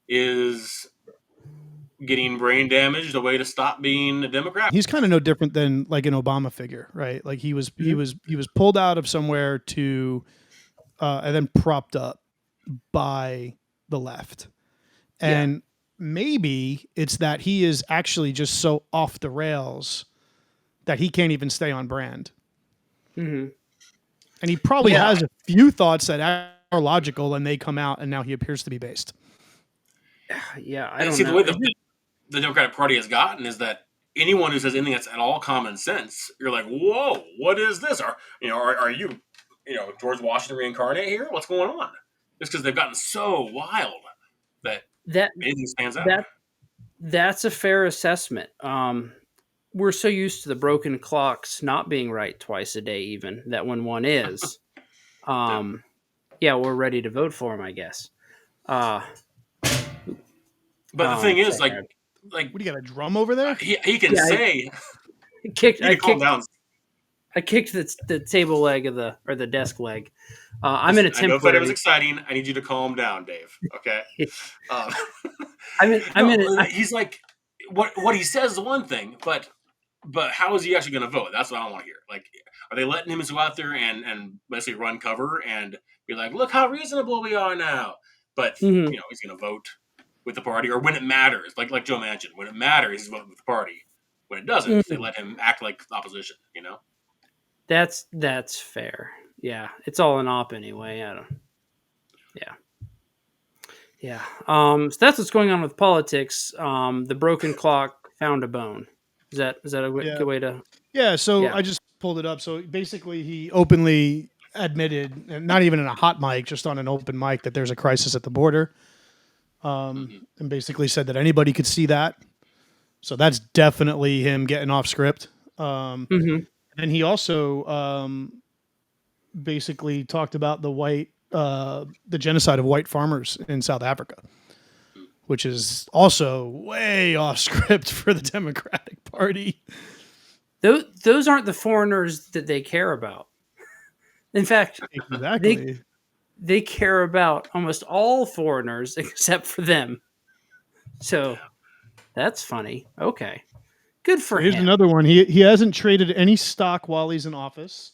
S2: Is getting brain damage the way to stop being a Democrat?
S3: He's kind of no different than like an Obama figure, right? Like he was pulled out of somewhere to and then propped up by the left. And maybe it's that he is actually just so off the rails that he can't even stay on brand.
S1: Mm-hmm.
S3: And he probably has a few thoughts that are logical, and they come out, and now he appears to be based.
S1: Yeah, I don't know.
S2: The way the Democratic Party has gotten is that anyone who says anything that's at all common sense, you're like, whoa, what is this? Are you, George Washington reincarnate here? What's going on? Just because they've gotten so wild that anything stands out.
S1: That's a fair assessment. We're so used to the broken clocks not being right twice a day, even that when one is, we're ready to vote for him, I guess.
S2: But the thing is, like,
S3: what do you got, a drum over there?
S2: He can say.
S1: I kicked the table leg or the desk leg. I'm in a temporary.
S2: I know that it was exciting. I need you to calm down, Dave. Okay. He's like, what he says is one thing, but how is he actually going to vote? That's what I want to hear. Like, are they letting him go out there and basically run cover and be like, look how reasonable we are now? But he's going to vote with the party, or when it matters, like Joe Manchin, when it matters, he's voting with the party. When it doesn't, they let him act like opposition.
S1: That's fair. Yeah, it's all an op anyway. Yeah. So that's what's going on with politics. The broken clock found a bone. Is that a good way to?
S3: Yeah. So I just pulled it up. So basically, he openly admitted, and not even in a hot mic, just on an open mic, that there's a crisis at the border, and basically said that anybody could see that. So that's definitely him getting off script. And he also basically talked about the genocide of white farmers in South Africa, which is also way off script for the Democratic Party.
S1: Those aren't the foreigners that they care about. In fact,
S3: exactly.
S1: They care about almost all foreigners except for them. So that's funny. Okay. Good for him.
S3: Here's another one. He hasn't traded any stock while he's in office.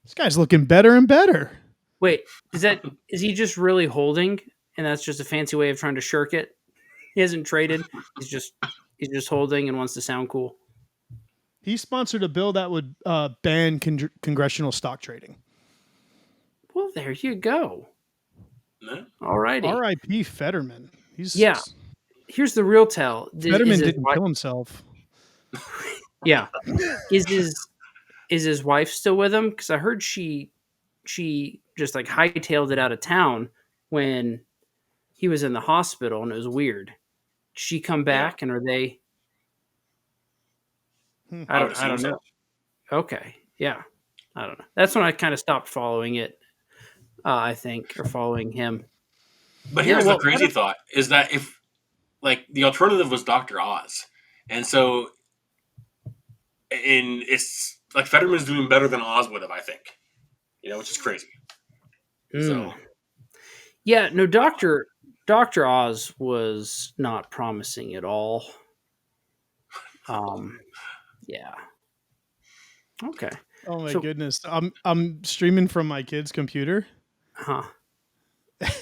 S3: This guy's looking better and better.
S1: Wait, is he just really holding, and that's just a fancy way of trying to shirk it? He hasn't traded. He's just holding and wants to sound cool.
S3: He sponsored a bill that would ban congressional stock trading.
S1: Well, there you go. All righty.
S3: R.I.P. Fetterman.
S1: Here's the real tell.
S3: Fetterman didn't kill himself.
S1: Yeah. Is his wife still with him? Because I heard she just like hightailed it out of town when he was in the hospital, and it was weird. Did she come back, and are they? I don't know. Okay, yeah, I don't know. That's when I kind of stopped following it. I think, or following him.
S2: But here's the crazy thought: is that if, like, the alternative was Dr. Oz, and so, it's like Fetterman's doing better than Oz would have, I think. Which is crazy. So,
S1: yeah, no, Dr. Oz was not promising at all. Yeah. Okay.
S3: Oh my goodness. I'm streaming from my kid's computer.
S1: Huh.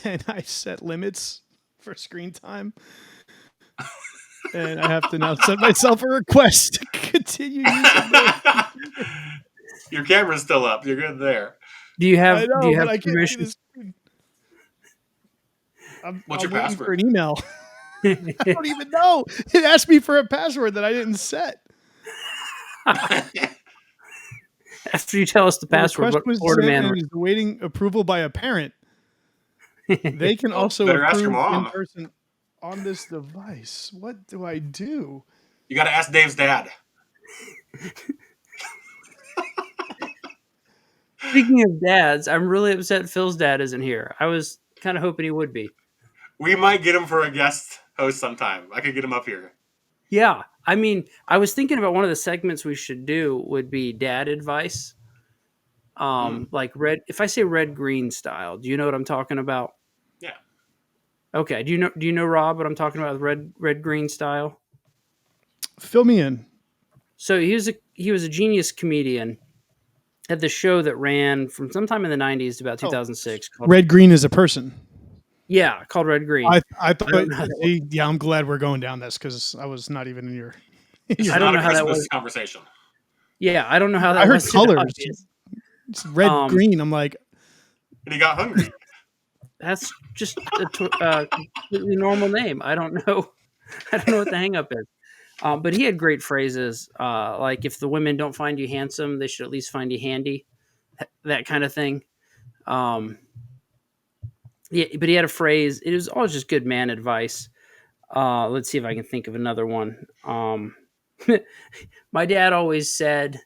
S3: And I set limits for screen time. And I have to now send myself a request to continue using it.
S2: Your camera's still up. You're good there.
S1: Do you have permission?
S2: What's your password?
S3: For an email. I don't even know. It asked me for a password that I didn't set.
S1: After you tell us the password, what Florida man
S3: is awaiting approval by a parent. They can also approve in person on this device. What do I do?
S2: You got to ask Dave's dad.
S1: Speaking of dads, I'm really upset Phil's dad isn't here. I was kind of hoping he would be.
S2: We might get him for a guest host sometime. I could get him up here.
S1: Yeah. I mean, I was thinking about one of the segments we should do would be dad advice. like red. If I say red green style, do you know what I'm talking about?
S2: Yeah.
S1: Okay. Do you know Rob what I'm talking about with red green style?
S3: Fill me in.
S1: So he was a genius comedian. Had this show that ran from sometime in the 90s to about
S3: Oh,
S1: 2006 called
S3: red green is a person.
S1: called Red Green.
S3: I
S1: I
S3: thought.
S1: don't know how that was.
S3: See, yeah, I'm glad we're going down this because I was not even in your.
S2: This is
S1: I don't
S2: not a
S1: know how that
S2: Christmas
S1: was.
S2: conversation.
S1: Yeah, I don't know how
S3: I
S1: that
S3: heard
S1: was to the
S3: colors.
S1: audience.
S3: It's red
S1: Um,
S3: green. I'm like,
S2: And he got hungry.
S1: that's just a completely normal name. I don't know. I don't know what the hang up is. But he had great phrases, like if the women don't find you handsome, they should at least find you handy, that kind of thing. Um, yeah, but he had a phrase. It was always just good man advice. Let's see if I can think of another one. My dad always said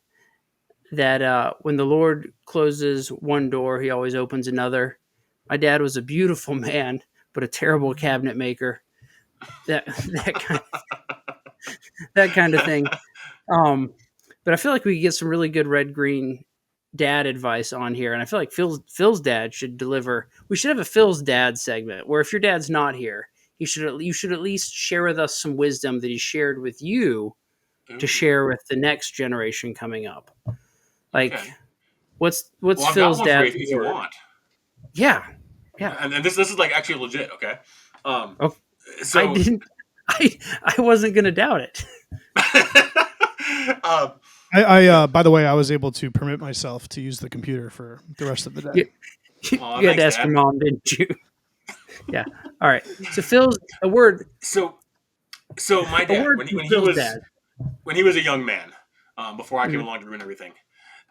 S1: that when the Lord closes one door, he always opens another. My dad was a beautiful man, but a terrible cabinet maker. That that kind that kind of thing. Um, but I feel like we could get some really good red green dad advice on here, and I feel like Phil's dad should deliver. We should have a Phil's dad segment where if your dad's not here, you should at least share with us some wisdom that he shared with you to
S2: Ooh,
S1: share with the next generation coming up. Like,
S2: okay.
S1: what's
S2: Well, I've got
S1: Phil's
S2: one for you
S1: dad's
S2: if you
S1: word?
S2: want.
S1: Yeah, yeah.
S2: And this is like actually legit, okay? Um,
S1: Oh, I
S2: so
S1: didn't. I wasn't gonna doubt it.
S2: um,
S3: By the way, I was able to permit myself to use the computer for the rest of the day.
S2: aw,
S1: You had to
S2: thanks,
S1: ask your
S2: Dad.
S1: mom, didn't you? Yeah. All right. So Phil's a word.
S2: So my
S1: A
S2: dad
S1: word from
S2: when he
S1: Phil's
S2: was
S1: dad.
S2: a young man, before I came
S1: Mhm.
S2: along to ruin everything,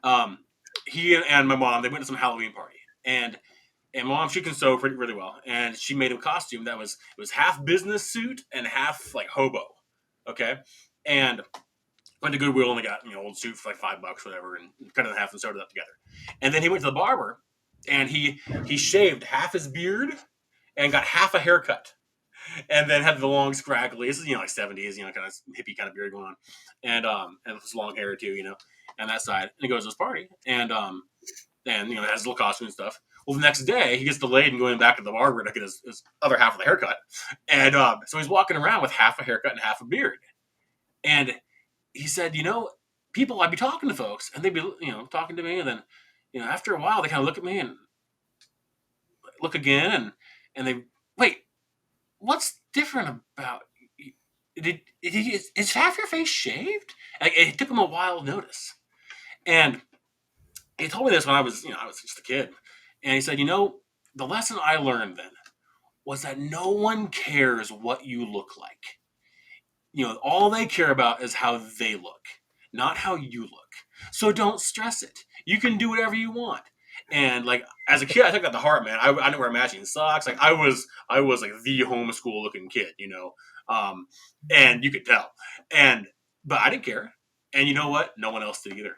S2: um, he and my mom they went to some Halloween party, and my mom she can sew pretty really well, and she made him a costume that was it was half business suit and half like hobo, okay, and went to Goodwill and they got old suit for like $5 whatever, and cut it in half and sewed it up together, and then he went to the barber and he shaved half his beard and got half a haircut and then had the long scraggly. This is like 70s, kind of hippie kind of beard going on, and this long hair too, and that side. And he goes to this party, and has a little costume and stuff. Well, the next day he gets delayed and going back to the barber to get his other half of the haircut, and so he's walking around with half a haircut and half a beard, and he said, people I'd be talking to folks, and they'd be talking to me, and then after a while they kind of look at me and look again, and they wait. What's different about is half your face shaved? Like, it took him a while to notice, and he told me this when I was just a kid, and he said, the lesson I learned then was that no one cares what you look like. All they care about is how they look, not how you look. So don't stress it. You can do whatever you want. And like as a kid, I took that to heart, man. I didn't wear matching socks. Like I was like the homeschool looking kid, and you could tell. And but I didn't care. And you know what? No one else did either.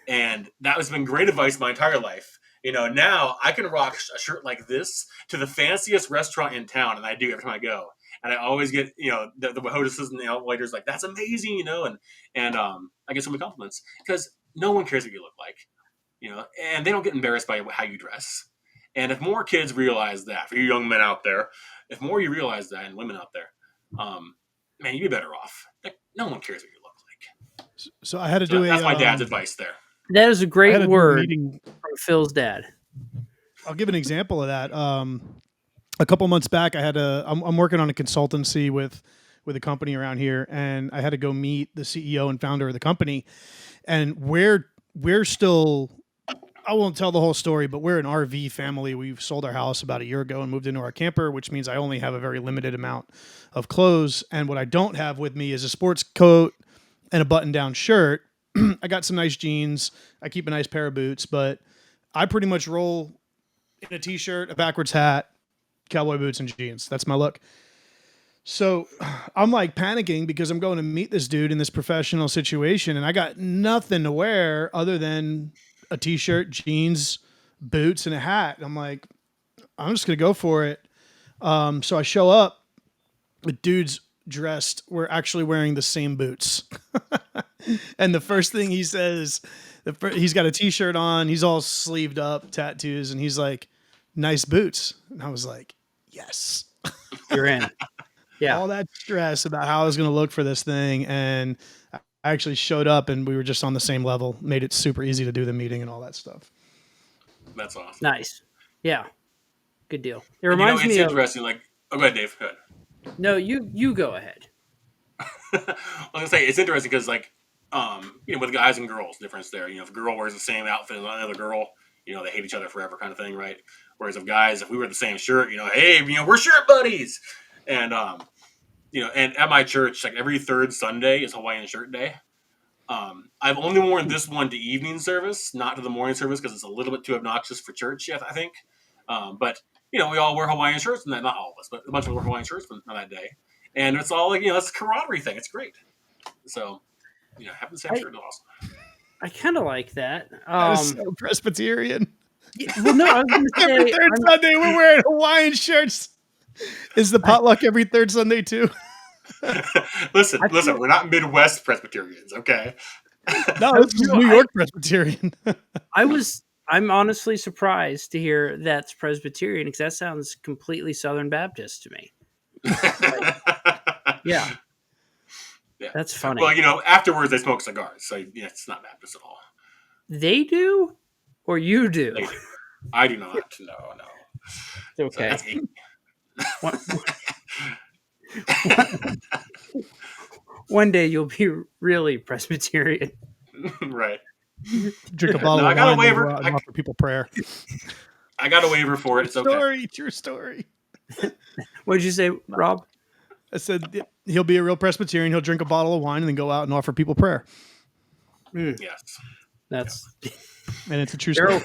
S2: And that has been great advice my entire life. Now I can rock a shirt like this to the fanciest restaurant in town, and I do every time I go. And I always get, the hostesses and the waiters like, "That's amazing," and I get so many compliments because no one cares what you look like, and they don't get embarrassed by how you dress. And if more kids realize that, for you young men out there, if more you realize that, and women out there, man, you'd be better off. Like, no one cares what you look like.
S3: So I had to
S2: So
S3: do
S2: that's my dad's advice there.
S1: That is a
S3: I had
S1: great
S3: to do a
S1: word
S3: meeting.
S1: from Phil's dad.
S3: I'll give an example of that. A couple months back, I'm working on a consultancy with a company around here, and I had to go meet the CEO and founder of the company, and we're still. I won't tell the whole story, but we're an RV family. We've sold our house about a year ago and moved into our camper, which means I only have a very limited amount of clothes. And what I don't have with me is a sports coat and a button-down shirt. I got some nice jeans. I keep a nice pair of boots, but I pretty much roll in a t-shirt, a backwards hat, cowboy boots, and jeans. That's my look. So I'm like panicking because I'm going to meet this dude in this professional situation, and I got nothing to wear other than a t-shirt, jeans, boots, and a hat. And I'm like, I'm just gonna go for it. So I show up. The dude's dressed. We're actually wearing the same boots. And the first thing he says, He's got a t-shirt on. He's all sleeved up, tattoos, and he's like, "Nice boots." And I was like, "Yes."
S1: You're in. Yeah.
S3: All that stress about how I was going to look for this thing, and I actually showed up, and we were just on the same level. Made it super easy to do the meeting and all that stuff.
S2: That's awesome.
S1: Nice. Yeah. Good deal. It
S2: And,
S1: reminds
S2: it's
S1: me of.
S2: interesting. Like, oh, go ahead, Dave. Go ahead.
S1: No, you go ahead.
S2: I was gonna say it's interesting because like, with guys and girls, difference there. If a girl wears the same outfit as another girl, they hate each other forever, kind of thing, right? Whereas if guys, if we wear the same shirt, hey, we're shirt buddies, and and at my church, like every third Sunday is Hawaiian Shirt Day. I've only worn this one to evening service, not to the morning service, because it's a little bit too obnoxious for church, I think. But we all wear Hawaiian shirts, and not all of us, but a bunch of us wear Hawaiian shirts on that day. And it's all like, it's a camaraderie thing. It's great. So, having the same shirt is awesome.
S1: I kind of like that.
S3: That is so Presbyterian.
S1: Well, no, I was going to say
S3: every third Sunday we're wearing Hawaiian shirts. Is the potluck every third Sunday too?
S2: listen, we're not Midwest Presbyterians, okay?
S3: No, this is New York Presbyterian.
S1: I'm honestly surprised to hear that's Presbyterian because that sounds completely Southern Baptist to me. Yeah. That's funny.
S2: Well, afterwards they smoke cigars, so it's not Baptist at all.
S1: They do, or you do?
S2: They do. I do not. No.
S1: It's okay.
S2: So
S1: one day you'll be really Presbyterian,
S2: right?
S3: Drink a bottle of wine. I got a waiver. And offer people prayer.
S2: I got a waiver for it. It's okay.
S3: True story.
S1: What did you say, Rob?
S3: I said he'll be a real Presbyterian. He'll drink a bottle of wine and then go out and offer people prayer.
S2: Yes,
S1: that's
S3: and it's a true story.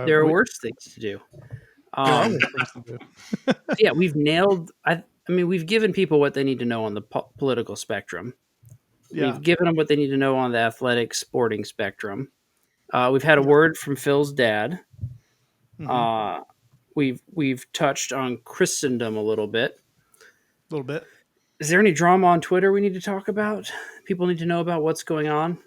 S1: There are worse things to do. Yeah, we've nailed. I mean, we've given people what they need to know on the political spectrum. Yeah. We've given them what they need to know on the athletic, sporting spectrum. We've had a word from Phil's dad. Mm-hmm. We've touched on Christendom a little bit. Is there any drama on Twitter we need to talk about? People need to know about what's going on.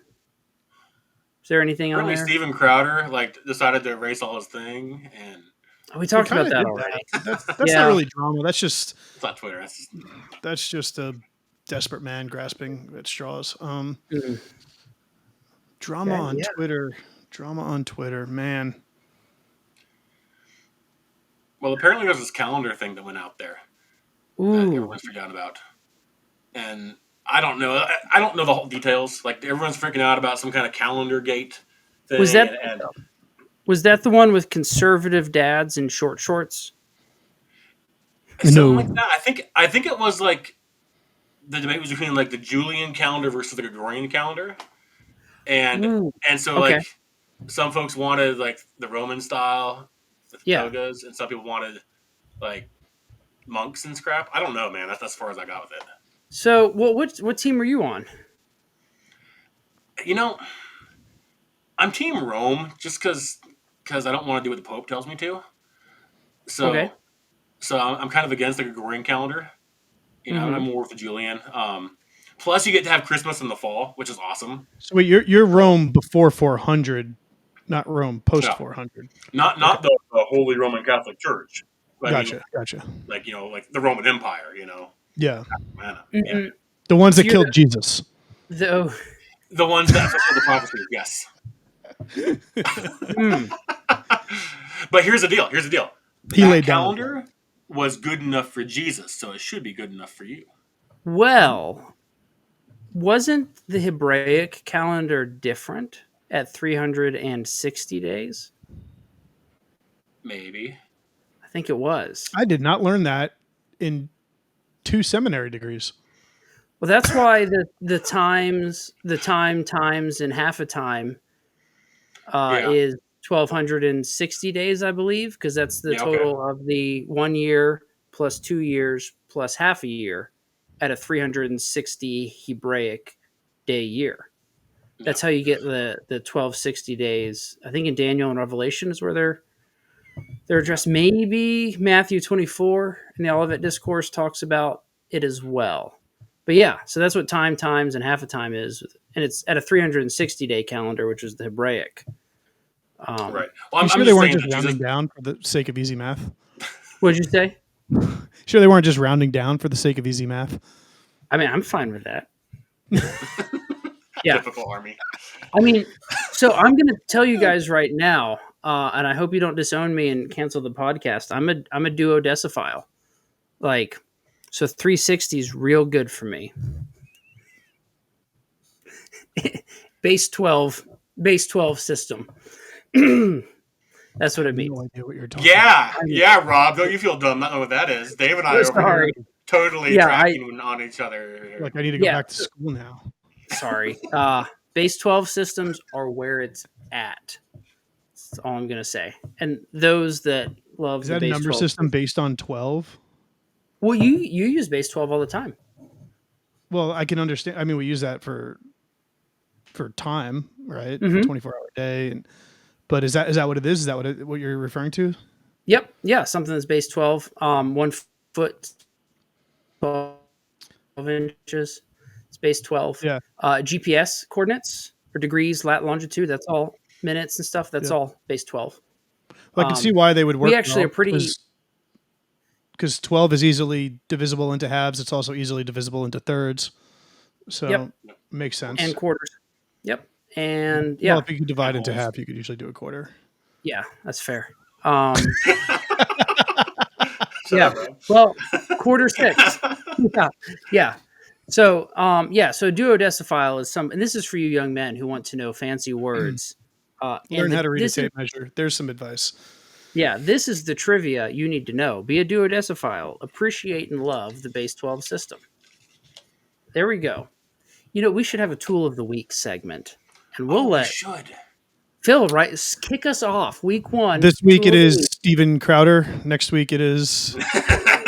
S1: Is there anything on there?
S2: Steven Crowder decided to erase all his thing, and
S1: we talked about that already.
S3: That's not really drama. That's just
S2: it's not Twitter.
S3: That's just a desperate man grasping at straws. Drama on Twitter. Drama on Twitter, man.
S2: Well, apparently there's this calendar thing that went out there that everyone's freaking out about. And I don't know. I don't know the whole details. Like, everyone's freaking out about some kind of calendar gate thing.
S1: Was that the one with conservative dads in short shorts?
S2: Something like that. I think it was like the debate was between like the Julian calendar versus the Gregorian calendar. And so like some folks wanted like the Roman style with togas, and some people wanted like monks and scrap. I don't know, man. That's as far as I got with it.
S1: So, what team are you on?
S2: I'm Team Rome just because I don't want to do what the Pope tells me to. So, so I'm kind of against the Gregorian calendar. I'm more with the Julian. Plus, you get to have Christmas in the fall, which is awesome.
S3: So wait, you're Rome before 400, not Rome post 400.
S2: Not the Holy Roman Catholic Church.
S3: Gotcha.
S2: Like like the Roman Empire.
S3: Yeah.
S2: Yeah.
S3: The ones that killed Jesus.
S2: The ones that fulfilled the prophecy. Yes. But here's the deal. That calendar was good enough for Jesus, so it should be good enough for you.
S1: Well, wasn't the Hebraic calendar different at 360 days?
S2: Maybe.
S1: I think it was.
S3: I did not learn that in 2 seminary degrees.
S1: Well, that's why the times and half a time is 1,260 days, I believe, because that's the total of the 1 year plus 2 years plus half a year at a 360 Hebraic day year. That's how you get the 1,260 days. I think in Daniel and Revelation is where they're addressed. Maybe Matthew 24 in the Olivet Discourse talks about it as well. But yeah, so that's what times and half a time is and it's at a 360-day calendar, which is the Hebraic.
S2: Right. Well,
S3: You
S2: I'm
S3: sure
S2: just
S3: they weren't
S2: saying
S3: just
S2: that
S3: rounding down for the sake of easy math?
S1: What'd you say?
S3: Sure they weren't just rounding down for the sake of easy math?
S1: I mean, I'm fine with that. Yeah.
S2: Typical Army.
S1: I mean, so I'm going to tell you guys right now, and I hope you don't disown me and cancel the podcast. I'm a duodeciphile. Like, so 360 is real good for me. base 12 system. That's what
S3: I
S1: it
S3: have
S1: means.
S3: no idea what you're talking
S2: Yeah, Rob. Don't you feel dumb? Not know what that is. Dave and I over
S1: Sorry.
S2: here totally
S1: Yeah,
S2: tracking on each other.
S3: Like I need to go
S1: Yeah.
S3: back to school now.
S1: Sorry. Base 12 systems are where it's at. That's all I'm going to say. And those that love
S3: Is
S1: the
S3: that a
S1: base
S3: number
S1: 12
S3: system based on 12?
S1: Well, you use base 12 all the time.
S3: Well, I can understand. I mean, we use that for time, right?
S1: Mhm.
S3: 24-hour day. But is that what it is? Is that what you're referring to?
S1: Yep. Yeah. Something that's base 12. 1 foot, 12 inches. It's base 12.
S3: Yeah.
S1: GPS coordinates or degrees, longitude. That's all. Minutes and stuff. That's
S3: Yeah.
S1: all base 12.
S3: Well, I can see why they would work.
S1: We actually are pretty.
S3: Because 12 is easily divisible into halves. It's also easily divisible into thirds. So
S1: Yep.
S3: makes sense.
S1: And quarters. Yep. And yeah.
S3: Well, if you could divide into half, you could usually do a quarter.
S1: Yeah, that's fair.
S2: Shut
S1: Yeah.
S2: up, Rob.
S1: Well, quarter 6. Yeah. So, so duodeciphile is and this is for you young men who want to know fancy words.
S3: Learn how to read a tape measure. There's some advice.
S1: Yeah, this is the trivia you need to know. Be a duodeciphile. Appreciate and love the base 12 system. There we go. You know, we should have a tool of the week segment, and we'll let
S2: should.
S1: Phil kick us off. Week 1.
S3: This week
S1: tool
S3: it
S1: of the
S3: is
S1: week.
S3: Steven Crowder. Next week it is.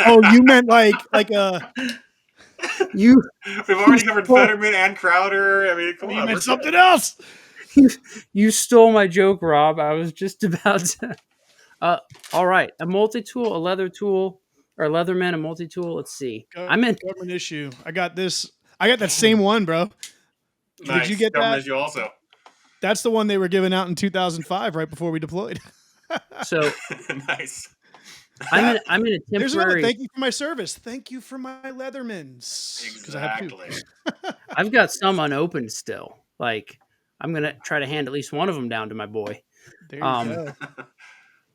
S3: Oh, you meant like a.
S1: You.
S2: We've already covered Fetterman and Crowder. I mean, come
S3: You
S2: on.
S3: meant something else.
S1: You stole my joke, Rob. I was just about to. All right, a multi-tool, a leather tool, or a Leatherman, a multi-tool. Let's see. I'm in
S3: government issue. I got this. I got that same one, bro.
S2: Nice.
S3: Did you get
S2: Government
S3: that?
S2: issue also.
S3: That's the one they were giving out in 2005, right before we deployed.
S1: So
S2: Nice.
S1: I'm in a
S3: There's another
S1: temporary.
S3: thank you for my service. Thank you for my Leathermans. 'Cause I have two.
S2: Exactly.
S1: I've got some unopened still. Like I'm gonna try to hand at least one of them down to my boy.
S3: There you go.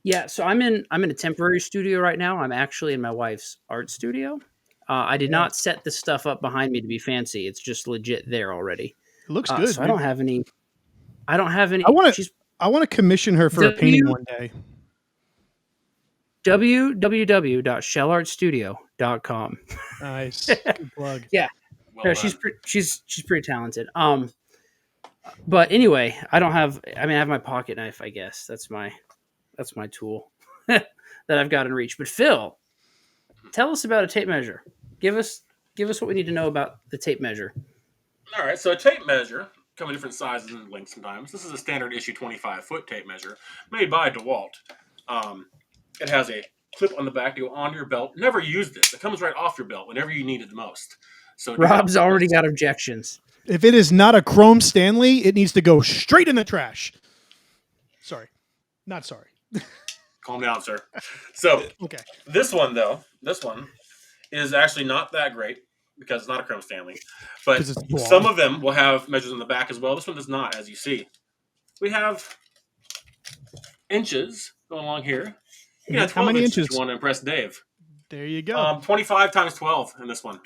S1: Yeah, so I'm in a temporary studio right now. I'm actually in my wife's art studio. I did not set this stuff up behind me to be fancy. It's just legit there already.
S3: It looks good.
S1: So I don't have any. I
S3: want to commission her for a painting one day.
S1: www.shellartstudio.com.
S3: Nice. Good plug.
S1: Yeah.
S2: Well
S1: No,
S2: done.
S1: she's pretty talented. But anyway, I have my pocket knife, I guess. That's my tool that I've got in reach. But Phil, tell us about a tape measure. Give us what we need to know about the tape measure.
S2: All right, so a tape measure come in different sizes and lengths sometimes. This is a standard issue 25-foot tape measure made by DeWalt. It has a clip on the back to go on your belt. Never use this. It comes right off your belt whenever you need it the most. So
S1: Rob's already got objections.
S3: If it is not a Chrome Stanley, it needs to go straight in the trash. Sorry. Not sorry.
S2: Calm down, sir. So
S3: Okay.
S2: this one is actually not that great because it's not a Chrome Stanley. But
S3: 'Cause it's broad.
S2: some of them will have measures on the back as well. This one does not, as you see. We have inches going along here. You got 12
S3: How many
S2: inches
S3: inches?
S2: if you want to impress Dave.
S3: There you go.
S2: 25 times 12 in this one.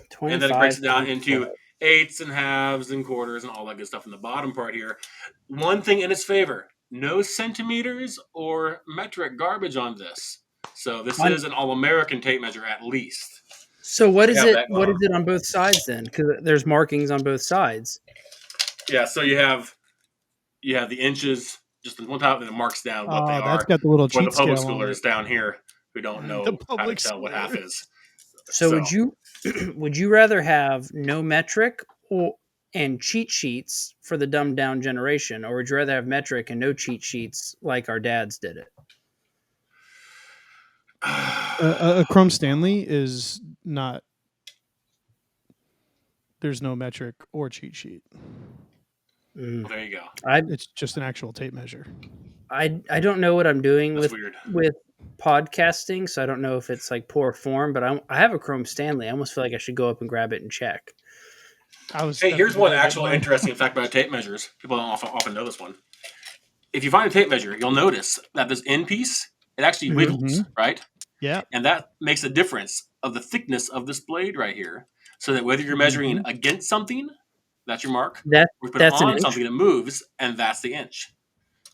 S1: 25
S2: And then it breaks it down
S1: times
S2: into
S1: 12.
S2: eighths and halves and quarters and all that good stuff in the bottom part here. One thing in its favor, no centimeters or metric garbage on this. So this is an all-American tape measure at least.
S1: So what is
S2: have
S1: it?
S2: that
S1: What
S2: going
S1: is it on both sides then? Because there's markings on both sides.
S2: Yeah, so you have the inches just on one top and it marks down what they
S3: That's
S2: are.
S3: got the little
S2: For the
S3: cheat
S2: public
S3: scale on
S2: schoolers
S3: it.
S2: down here who don't know
S3: The
S2: how to
S3: public
S2: tell what half
S3: schoolers.
S2: is.
S1: So would you rather have no metric and cheat sheets for the dumbed down generation, or would you rather have metric and no cheat sheets like our dads did it?
S3: A Chrome Stanley is not. there's no metric or cheat sheet.
S1: Mm.
S2: Well, there you go.
S3: It's just an actual tape measure.
S1: I don't know what I'm doing
S2: That's weird.
S1: with podcasting, so I don't know if it's like poor form. But I have a Chrome Stanley. I almost feel like I should go up and grab it and check.
S2: Hey, here's one actual interesting fact about tape measures. People don't often know this one. If you find a tape measure, you'll notice that this end piece, it actually wiggles, right?
S3: Yeah.
S2: And that makes a difference of the thickness of this blade right here. So that whether you're measuring against something, that's your mark. Or you put it
S1: That's an
S2: on
S1: inch.
S2: something, it moves, and that's the inch.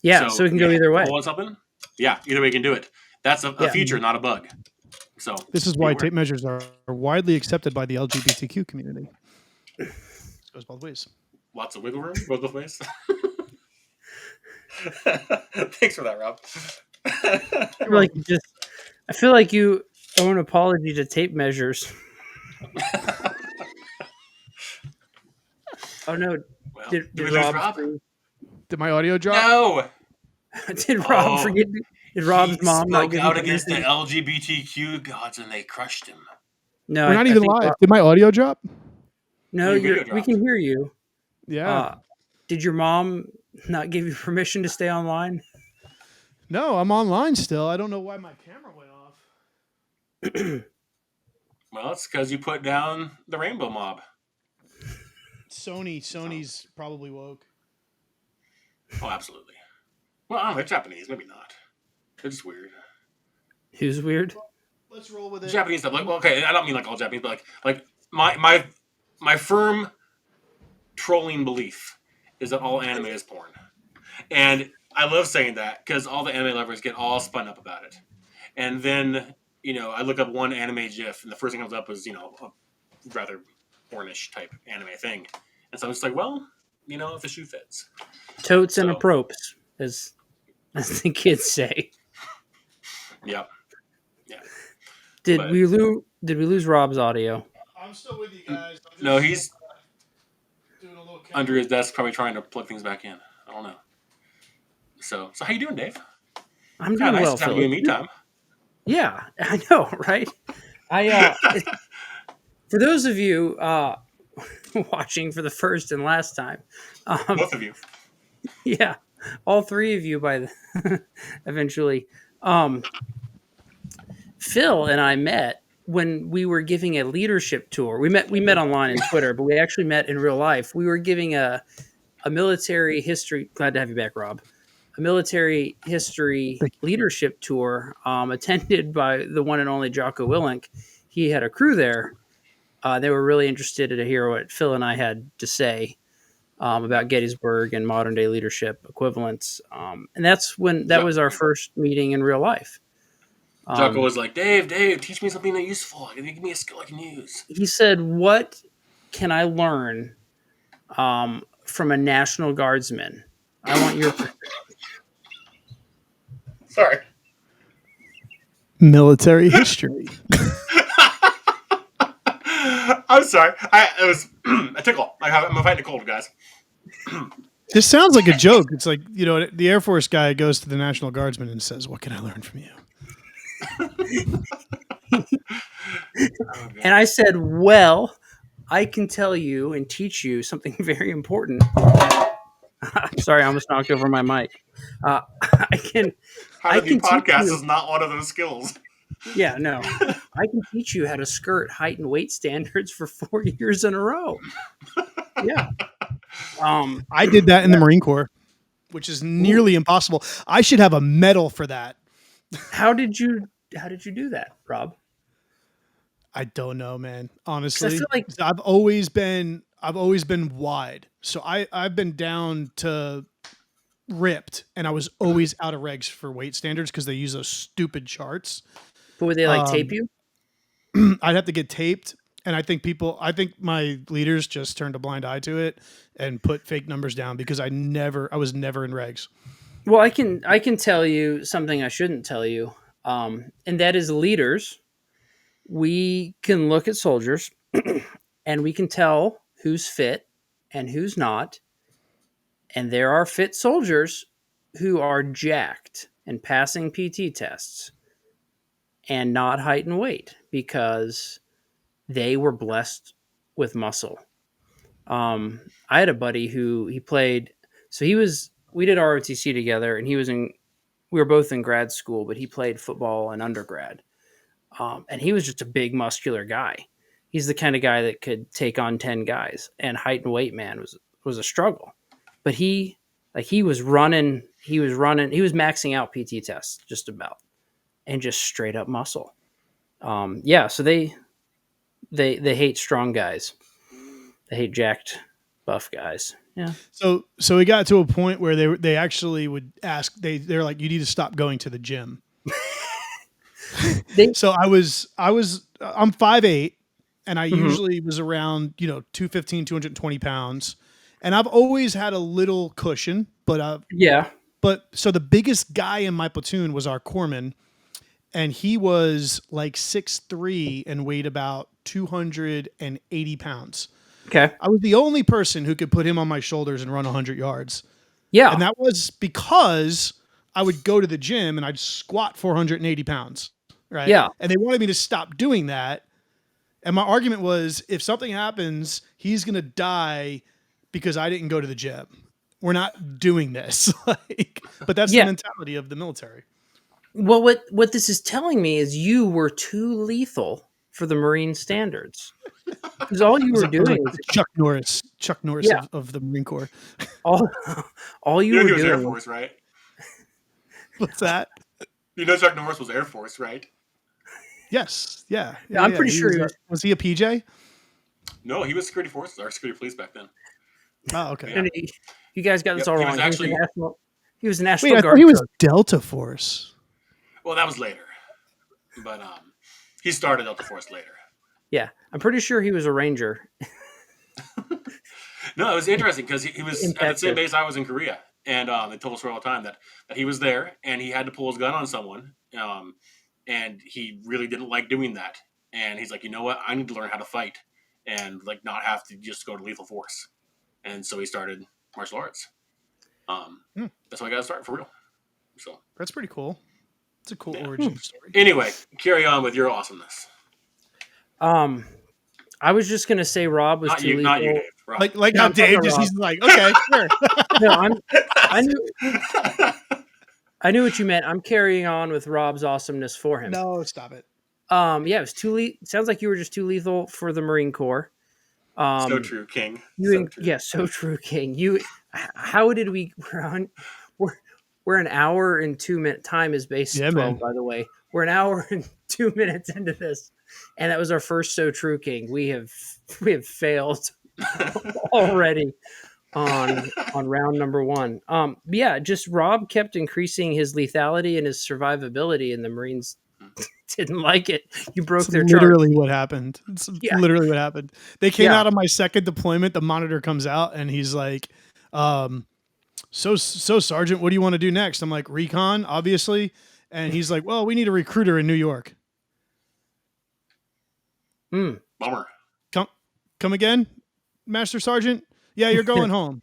S1: Yeah, so it can go either way.
S2: Hole in something? Yeah, either way you can do it. That's a feature, not a bug. So
S3: this is why tape measures are widely accepted by the LGBTQ community. It goes both ways.
S2: Lots of wiggle room, both ways. Thanks for that, Rob.
S1: I feel like you owe an apology to tape measures. Oh no!
S2: Well,
S1: Did Rob?
S3: Did my audio drop?
S2: No.
S1: Did Rob forget? Did Rob's mom not
S2: spoke
S1: give
S2: out against the LGBTQ gods, and they crushed him?
S1: No,
S3: we're not even live. Did my audio drop?
S1: No, we can hear you.
S3: Yeah.
S1: Did your mom not give you permission to stay online?
S3: No, I'm online still. I don't know why my camera went off.
S2: Well, it's because you put down the Rainbow Mob.
S3: Sony's probably woke.
S2: Oh, absolutely. Well, I don't know. They're Japanese. Maybe not. They're just weird.
S1: Who's weird?
S3: Let's roll with it.
S2: Japanese stuff. Like, well, okay, I don't mean like all Japanese, but like my firm trolling belief is that all anime is porn, and I love saying that because all the anime lovers get all spun up about it, and then I look up one anime GIF, and the first thing that comes up is a rather pornish type anime thing, and so I'm just like, well, if the shoe fits,
S1: totes and apropes, as the kids say.
S2: Yep. Yeah.
S1: Did we lose Rob's audio?
S3: I'm still with you guys.
S2: No, he's
S3: doing a little
S2: under his desk, probably trying to plug things back in. I don't know. So how you doing, Dave?
S1: I'm doing
S2: nice
S1: well.
S2: To have you in me time.
S1: Yeah, I know, right? For those of you watching for the first and last time,
S2: both of you.
S1: Yeah, all three of you by eventually. Phil and I met when we were giving a leadership tour. We met online and Twitter, but we actually met in real life. We were giving a military history. Glad to have you back, Rob. A military history leadership tour attended by the one and only Jocko Willink. He had a crew there. They were really interested to hear what Phil and I had to say about Gettysburg and modern day leadership equivalents. And that's when that was our first meeting in real life.
S2: Jocko was like, Dave, teach me something useful. Give me a skill I can use.
S1: He said, what can I learn from a National Guardsman? I want your...
S2: Sorry.
S3: Military history.
S2: I'm sorry. It was a tickle. I'm fighting a cold, guys.
S3: This sounds like a joke. It's like, the Air Force guy goes to the National Guardsman and says, what can I learn from you?
S1: And I said, well, I can tell you and teach you something very important. Sorry, I almost knocked over my mic.
S2: How to do podcasts is not one of those skills.
S1: Yeah, no. I can teach you how to skirt height and weight standards for 4 years in a row. Yeah.
S3: I did that in the Marine Corps, which is nearly impossible. I should have a medal for that.
S1: How did you do that, Rob?
S3: I don't know, man. Honestly,
S1: I feel like
S3: I've always been wide. So I've been down to ripped, and I was always out of regs for weight standards because they use those stupid charts.
S1: But would they tape you?
S3: I'd have to get taped, and I think my leaders just turned a blind eye to it and put fake numbers down because I was never in regs.
S1: Well, I can tell you something I shouldn't tell you, and that is leaders. We can look at soldiers, and we can tell who's fit and who's not. And there are fit soldiers who are jacked and passing PT tests and not height and weight because they were blessed with muscle. I had a buddy who he played. So we did ROTC together, and we were both in grad school, but he played football in undergrad. And he was just a big, muscular guy. He's the kind of guy that could take on 10 guys, and height and weight, man, was a struggle. But he was running, he was maxing out PT tests just about, and just straight up muscle. Yeah, so they hate strong guys. They hate jacked, buff guys. Yeah.
S3: So we got to a point where they actually would ask, they're like, you need to stop going to the gym. So I'm 5'8", and I usually was around 215, 220 pounds, and I've always had a little cushion, but
S1: Yeah.
S3: but so the biggest guy in my platoon was our corpsman, and he was like 6'3" and weighed about 280 pounds.
S1: Okay.
S3: I was the only person who could put him on my shoulders and run 100 yards.
S1: Yeah.
S3: And that was because I would go to the gym and I'd squat 480 pounds. Right.
S1: Yeah.
S3: And they wanted me to stop doing that. And my argument was, if something happens, he's going to die because I didn't go to the gym. We're not doing this. But that's the mentality of the military.
S1: Well, what this is telling me is you were too lethal for the Marine standards. Because all you were doing
S3: was Chuck Norris of the Marine Corps.
S1: All you were
S2: he was
S1: doing
S2: Air Force, right?
S3: What's that?
S2: Chuck Norris was Air Force, right?
S3: Yes. Yeah.
S1: I'm pretty sure
S3: was he a PJ?
S2: No, he was security forces or security police back then.
S3: Oh, okay.
S1: And you guys got this all wrong. He was National
S3: Wait, I
S1: Guard.
S3: thought he was Delta Force.
S2: Well, that was later, but he started Delta Force later.
S1: Yeah, I'm pretty sure he was a Ranger.
S2: No, it was interesting because he was at the same base I was in Korea, and they told us for all the time that he was there and he had to pull his gun on someone, and he really didn't like doing that. And he's like, you know what, I need to learn how to fight and like not have to just go to lethal force. And so he started martial arts. That's how I got to start for real. So
S3: that's pretty cool. It's a cool origin story.
S2: Anyway, carry on with your awesomeness.
S1: I was just gonna say Rob was too lethal.
S2: Not you, Dave. Rob.
S3: Like how Dave just he's like, okay, sure.
S1: No, I knew what you meant. I'm carrying on with Rob's awesomeness for him.
S3: No, stop it.
S1: Yeah, it was too sounds like you were just too lethal for the Marine Corps.
S2: So true, King.
S1: So true, King. How did we? We're an hour and 2 minute time is base 12, man. By the way. We're an hour and 2 minutes into this, and that was our first So True, King. We have failed already on round number 1. Yeah, just Rob kept increasing his lethality and his survivability, and the Marines didn't like it. You broke their charge.
S3: Literally what happened. It's literally what happened. They came out on my second deployment. The monitor comes out and he's like, so Sergeant, what do you want to do next? I'm like, recon, obviously. And he's like, well, we need a recruiter in New York.
S2: Bummer.
S3: Come again, Master Sergeant? Yeah, you're going home.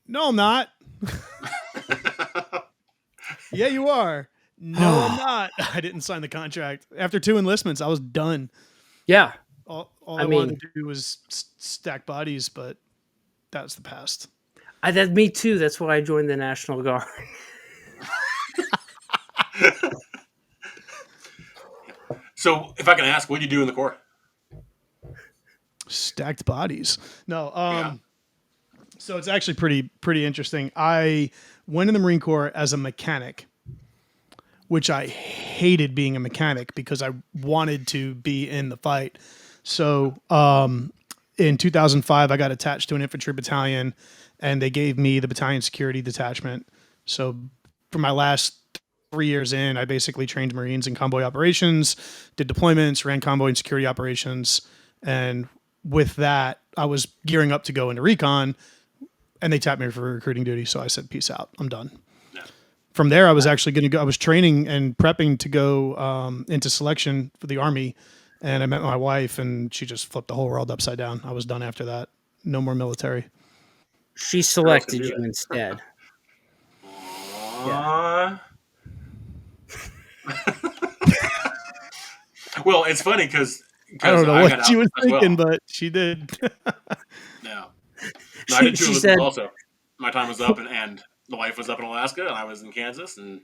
S3: No, I'm not. Yeah, you are. No, I'm not. I didn't sign the contract. After 2 enlistments, I was done.
S1: Yeah.
S3: All I wanted to do was stack bodies, but that's the past.
S1: Me too. That's why I joined the National Guard.
S2: So, if I can ask, what do you do in the Corps?
S3: Stacked bodies. No. So it's actually pretty interesting. I went in the Marine Corps as a mechanic, which I hated being a mechanic because I wanted to be in the fight. So in 2005, I got attached to an infantry battalion, and they gave me the battalion security detachment. So for my last 3 years in, I basically trained Marines in convoy operations, did deployments, ran convoy and security operations. And with that, I was gearing up to go into recon, and they tapped me for recruiting duty. So I said, peace out. I'm done. Yeah. From there, I was actually going to go. I was training and prepping to go into selection for the Army. And I met my wife, and she just flipped the whole world upside down. I was done after that. No more military.
S1: She selected you instead.
S2: Yeah. Well, it's funny because
S3: I don't know
S2: I
S3: what
S2: got
S3: she
S2: out
S3: was
S2: as well.
S3: thinking, but she did.
S2: Yeah. No, I did
S1: She
S2: two
S1: said,
S2: Olympics also. My time was up, and the wife was up in Alaska, and I was in Kansas, and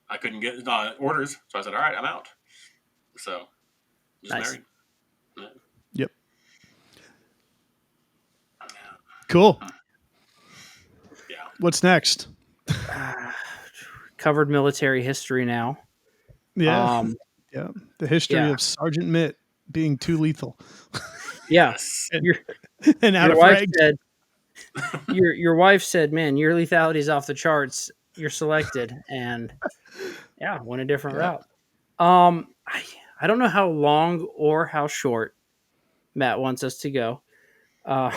S2: I couldn't get orders, so I said, "All right, I'm out." So, just
S1: nice.
S2: married. Yeah.
S3: Yep. Cool.
S2: Yeah.
S3: What's next?
S1: Covered military history now.
S3: Yeah. Yeah. The history
S1: Yeah.
S3: of Sergeant Mitt being too lethal
S1: Yeah.
S2: Yes.
S3: and,
S1: Your
S3: and out
S1: your
S3: of
S1: wife
S3: frags.
S1: said your wife said, "Man, your lethality is off the charts. You're selected." And yeah, went a different
S3: Yeah.
S1: route. I don't know how long or how short Matt wants us to go. Uh,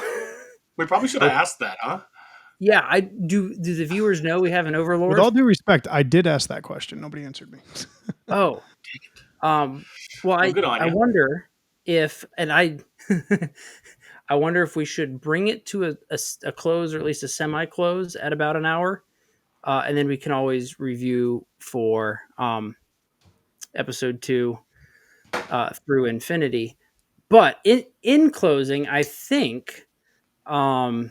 S2: We probably should have asked that, huh?
S1: yeah, I do. Do the viewers know we have an
S3: With
S1: overlord?
S3: all due respect, I did ask that question. Nobody answered me.
S1: Oh, um, well,
S2: Well, good on
S1: I
S2: you.
S1: wonder if, and I, I wonder if we should bring it to a close or at least a semi close at about an hour, and then we can always review for episode 2 through infinity. But in closing, I think um,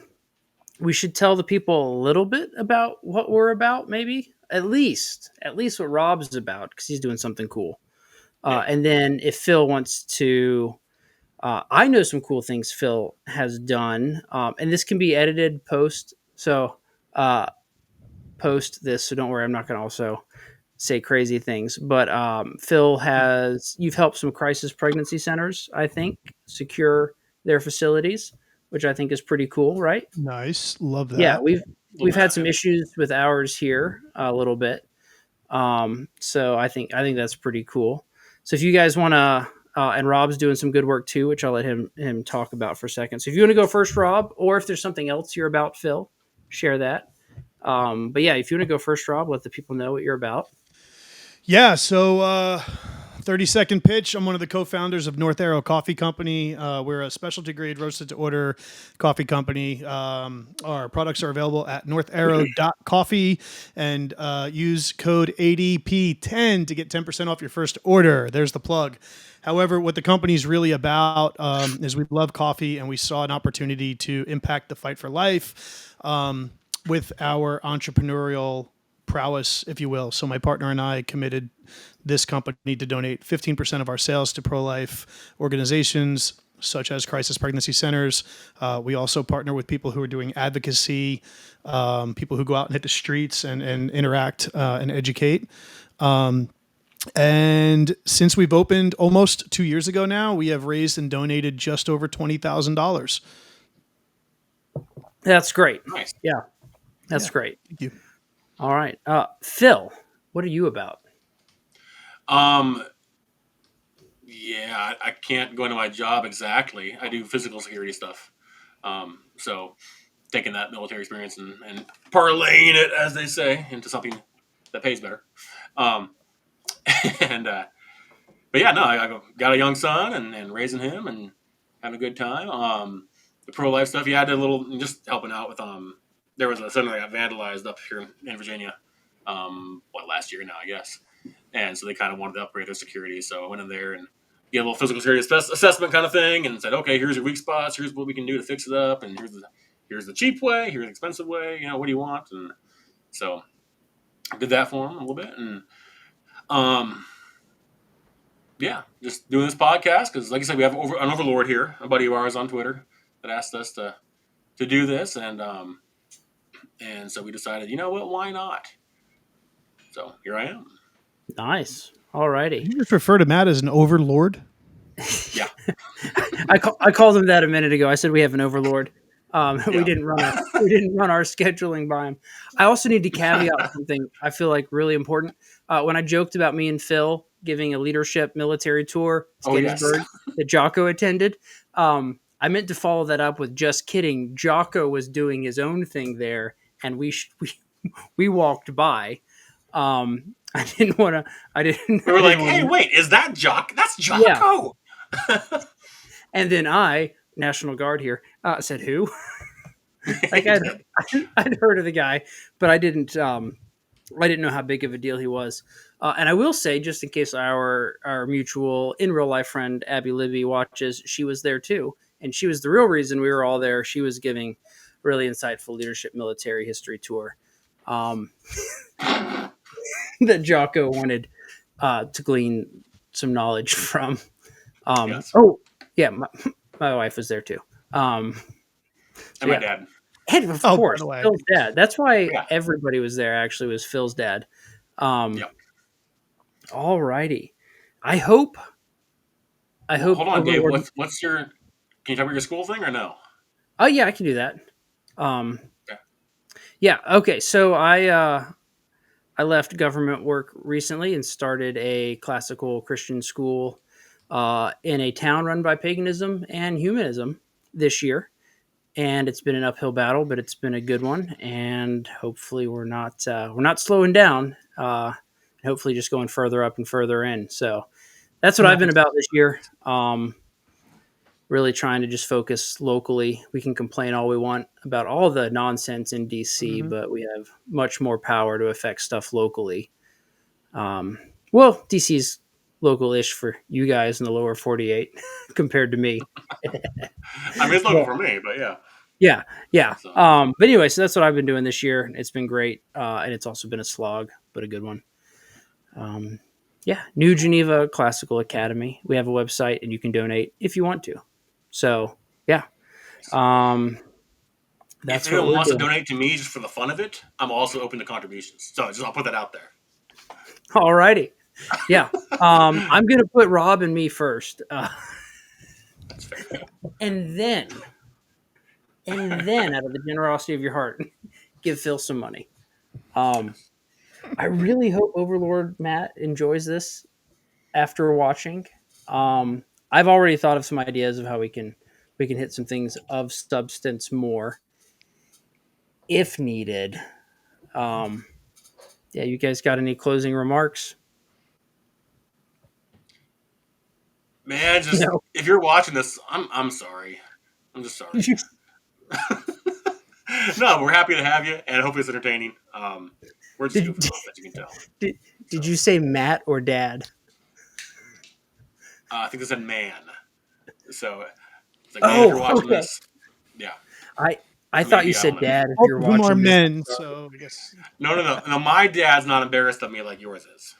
S1: we should tell the people a little bit about what we're about, maybe at least what Rob's about because he's doing something cool.
S2: Yeah.
S1: And then if Phil wants to, I know some cool things Phil has done, and this can be edited post. So post this, so don't worry, I'm not going to also say crazy things. But Phil you've helped some crisis pregnancy centers, I think, secure their facilities, which I think is pretty cool, right?
S3: Nice. Love
S1: Yeah,
S3: that.
S1: we've had some issues with ours here a little bit. So I think that's pretty cool. So if you guys want to, and Rob's doing some good work too, which I'll let him talk about for a second. So if you want to go first, Rob, or if there's something else you're about, Phil, share that. But yeah, if you want to go first, Rob, let the people know what you're about.
S3: Yeah. So, 30-second pitch. I'm one of the co-founders of North Arrow Coffee Company. We're a specialty grade roasted to order coffee company. Our products are available at northarrow.coffee and use code ADP10 to get 10% off your first order. There's the plug. However, what the company's really about is we love coffee and we saw an opportunity to impact the fight for life with our entrepreneurial prowess, if you will. So my partner and I committed this company to donate 15% of our sales to pro-life organizations such as crisis pregnancy centers. We also partner with people who are doing advocacy, people who go out and hit the streets and interact and educate. And since we've opened almost 2 years ago now, we have raised and donated just over $20,000.
S1: That's great.
S2: Nice.
S1: Yeah, that's great.
S3: Thank you.
S1: All right, Phil, what are you about?
S2: Yeah, I can't go into my job exactly. I do physical security stuff. So taking that military experience and parlaying it, as they say, into something that pays better. Um, and but yeah, no, I got a young son and raising him and having a good time. The pro life stuff, yeah, I did a little just helping out with. There was a center that got vandalized up here in Virginia. Last year now, I guess. And so they kind of wanted to upgrade their security. So I went in there and get a little physical security assessment kind of thing and said, okay, here's your weak spots. Here's what we can do to fix it up. And here's the cheap way. Here's the expensive way. What do you want? And so I did that for them a little bit. And yeah, just doing this podcast because, like I said, we have an overlord here, a buddy of ours on Twitter that asked us to do this. And so we decided, you know what, why not? So here I am.
S1: Nice. All righty.
S3: Did you just refer to Matt as an overlord?
S2: Yeah.
S1: I called him that a minute ago. I said we have an overlord.
S2: Yeah.
S1: We didn't run our scheduling by him. I also need to caveat something I feel like really important. When I joked about me and Phil giving a leadership military tour to Gettysburg that Jocko attended, I meant to follow that up with just kidding. Jocko was doing his own thing there, and we walked by. I didn't want to. I didn't.
S2: We were like, hey, wait, is that Jock? That's Jocko.
S1: Yeah. And then National Guard here, said who? Like I'd heard of the guy, but I didn't know how big of a deal he was. And I will say, just in case our mutual in real life friend Abby Libby watches, she was there too, and she was the real reason we were all there. She was giving a really insightful leadership military history tour um, that Jocko wanted to glean some knowledge from.
S2: Yes.
S1: Oh, yeah, my wife was there too. So
S2: And my
S1: yeah,
S2: dad.
S1: and of
S3: Oh, by
S1: course,
S3: the way.
S1: Phil's dad. That's why
S2: Yeah.
S1: everybody was there. Actually, was Phil's dad.
S2: Yep.
S1: All righty. I hope.
S2: Hold on, Dave.
S1: Overlord.
S2: What's your? Can you talk about your school thing or no?
S1: Oh yeah, I can do that. Um,
S2: Okay.
S1: yeah. Okay. So I left government work recently and started a classical Christian school in a town run by paganism and humanism this year, and it's been an uphill battle, but it's been a good one. And hopefully, we're not slowing down. Hopefully, just going further up and further in. So that's what I've been about this year. Really trying to just focus locally. We can complain all we want about all the nonsense in DC, but we have much more power to affect stuff locally. Well, DC's local-ish for you guys in the lower 48 compared to me.
S2: I mean, it's local for me, but yeah.
S1: Yeah.
S2: So,
S1: But anyway, so that's what I've been doing this year. It's been great, and it's also been a slog, but a good one. Yeah, New Geneva Classical Academy. We have a website, and you can donate if you want to. So yeah, that's
S2: if
S1: what
S2: anyone
S1: we're
S2: wants to
S1: doing.
S2: donate to me just for the fun of it, I'm also open to contributions. So I'll put that out there.
S1: All righty. Yeah. I'm going to put Rob and me first.
S2: That's fair.
S1: And then, out of the generosity of your heart, give Phil some money. I really hope Overlord Matt enjoys this after watching. I've already thought of some ideas of how we can hit some things of substance more if needed. Yeah, you guys got any closing remarks?
S2: Man, just
S1: No.
S2: if you're watching this, I'm sorry. I'm just sorry. No, we're happy to have you, and hopefully it's entertaining. We're just goofing off, as you can tell.
S1: Did you say Matt or Dad?
S2: I think they said man. So it's like, man, if you're watching
S1: Okay.
S2: this, yeah.
S1: I thought you
S2: Maybe, I
S1: said
S2: don't know.
S1: Dad if
S3: Both
S1: you're
S3: of whom are
S1: watching this.
S3: men, so I guess.
S2: No. My dad's not embarrassed of me like yours is.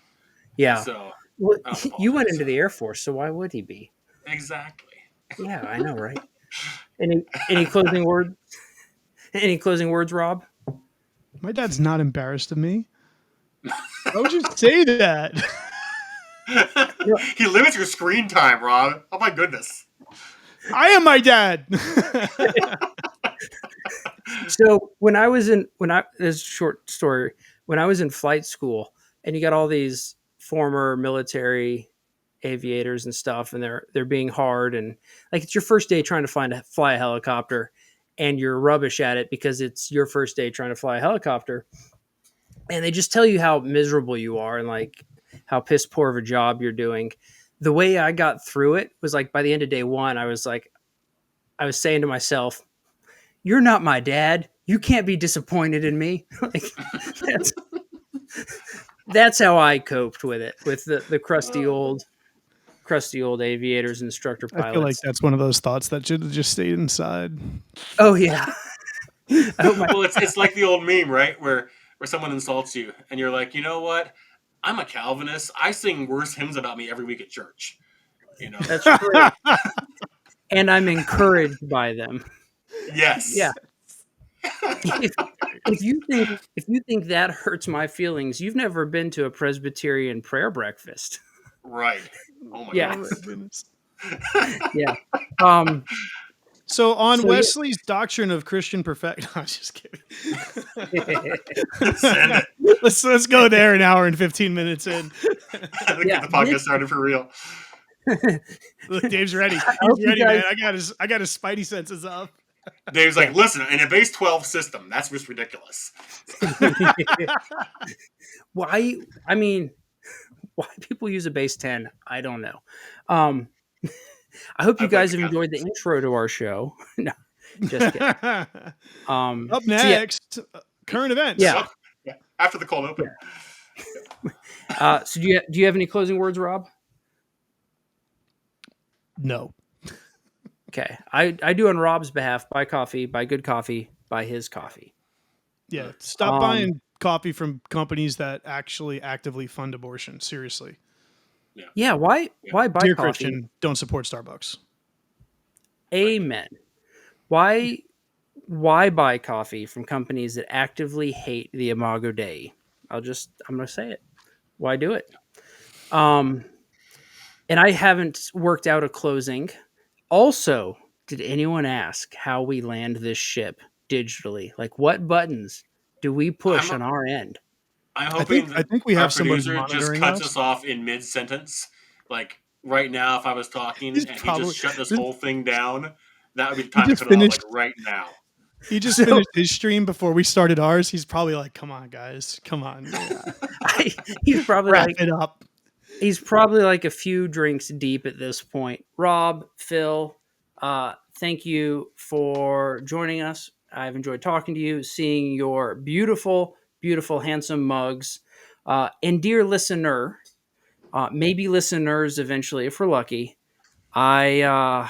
S1: Yeah.
S2: So
S1: Well,
S2: I don't
S1: you went
S2: apologize.
S1: into the Air Force, so why would he be?
S2: Exactly.
S1: Yeah, I know, right? Any closing words? Any closing words, Rob?
S3: My dad's not embarrassed of me. Why would you say that?
S2: He limits your screen time, Rob. Oh my goodness.
S3: I am my dad.
S1: So this short story, when I was in flight school, and you got all these former military aviators and stuff, and they're being hard, and like it's your first day trying to fly a helicopter, and you're rubbish at it because it's your first day trying to fly a helicopter, and they just tell you how miserable you are and like how piss poor of a job you're doing. The way I got through it was like by the end of day one, I was saying to myself, "You're not my dad. You can't be disappointed in me." Like that's how I coped with it, with the crusty old aviators, instructor
S3: I feel like
S1: pilots.
S3: that's one of those thoughts that should have just stayed inside.
S1: Oh yeah. I hope
S2: Well, it's like the old meme, right? Where someone insults you and you're like, you know what? I'm a Calvinist. I sing worse hymns about me every week at church. You know?
S1: that's true. And I'm encouraged by them.
S2: Yes.
S1: Yeah. If you think that hurts my feelings, you've never been to a Presbyterian prayer breakfast.
S2: Right. Oh my
S1: Yeah.
S2: goodness.
S1: Yeah.
S3: So on
S1: So, yeah.
S3: Wesley's doctrine of Christian perfection, I'm just kidding.
S2: Send it.
S3: Let's go there an hour and 15 minutes in.
S2: Get the podcast started for real.
S3: Look, Dave's ready.
S1: hope
S3: He's
S1: you
S3: ready,
S1: guys-
S3: man. I got his spidey senses up.
S2: Dave's like, listen, in a base 12 system, that's just ridiculous.
S1: Why? I mean, why people use a base 10? I don't know. I hope you
S2: I'd like
S1: guys
S2: to
S1: have enjoyed the intro to our show. No, just kidding.
S3: Up
S1: So,
S3: next, current events.
S1: Yeah.
S2: After the cold open.
S1: So do you have any closing words, Rob?
S3: No.
S1: Okay, I do on Rob's behalf. Buy coffee, buy good coffee, buy his coffee.
S3: Yeah. Stop
S1: Um,
S3: buying coffee from companies that actually actively fund abortion. Seriously.
S2: Yeah.
S1: yeah, why buy
S3: Dear
S1: coffee?
S3: Christian, don't support Starbucks.
S2: Right.
S1: Amen. Why why buy coffee from companies that actively hate the Imago Dei? I'm gonna say it. Why do it? Um, and I haven't worked out a closing. Also, did anyone ask how we land this ship digitally? Like, what buttons do we push
S2: I'm
S1: on our end?
S2: I'm
S3: I
S2: hoping
S3: think I
S2: that
S3: think we
S2: our
S3: have somebody
S2: producer just
S3: monitoring
S2: cuts
S3: us.
S2: us off in mid sentence. Like right now, if I was talking
S3: He's
S2: and he
S3: probably
S2: just shut this whole thing down, that would be the
S3: he
S2: time to
S3: just
S2: cut it off. Like
S3: finished
S2: right now.
S3: he just
S1: So
S3: finished his stream before we started ours. He's probably like, "Come on, guys, come on, yeah.
S1: he's probably
S3: Wrap
S1: like
S3: it up."
S1: he's probably like a few drinks deep at this point. Rob, Phil, thank you for joining us. I've enjoyed talking to you, seeing your beautiful, beautiful, handsome mugs. And dear listener, maybe listeners eventually, if we're lucky, I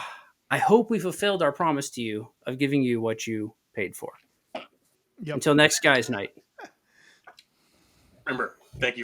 S1: hope we fulfilled our promise to you of giving you what you paid for.
S3: Yep.
S1: Until next guys' night.
S2: Remember, thank you for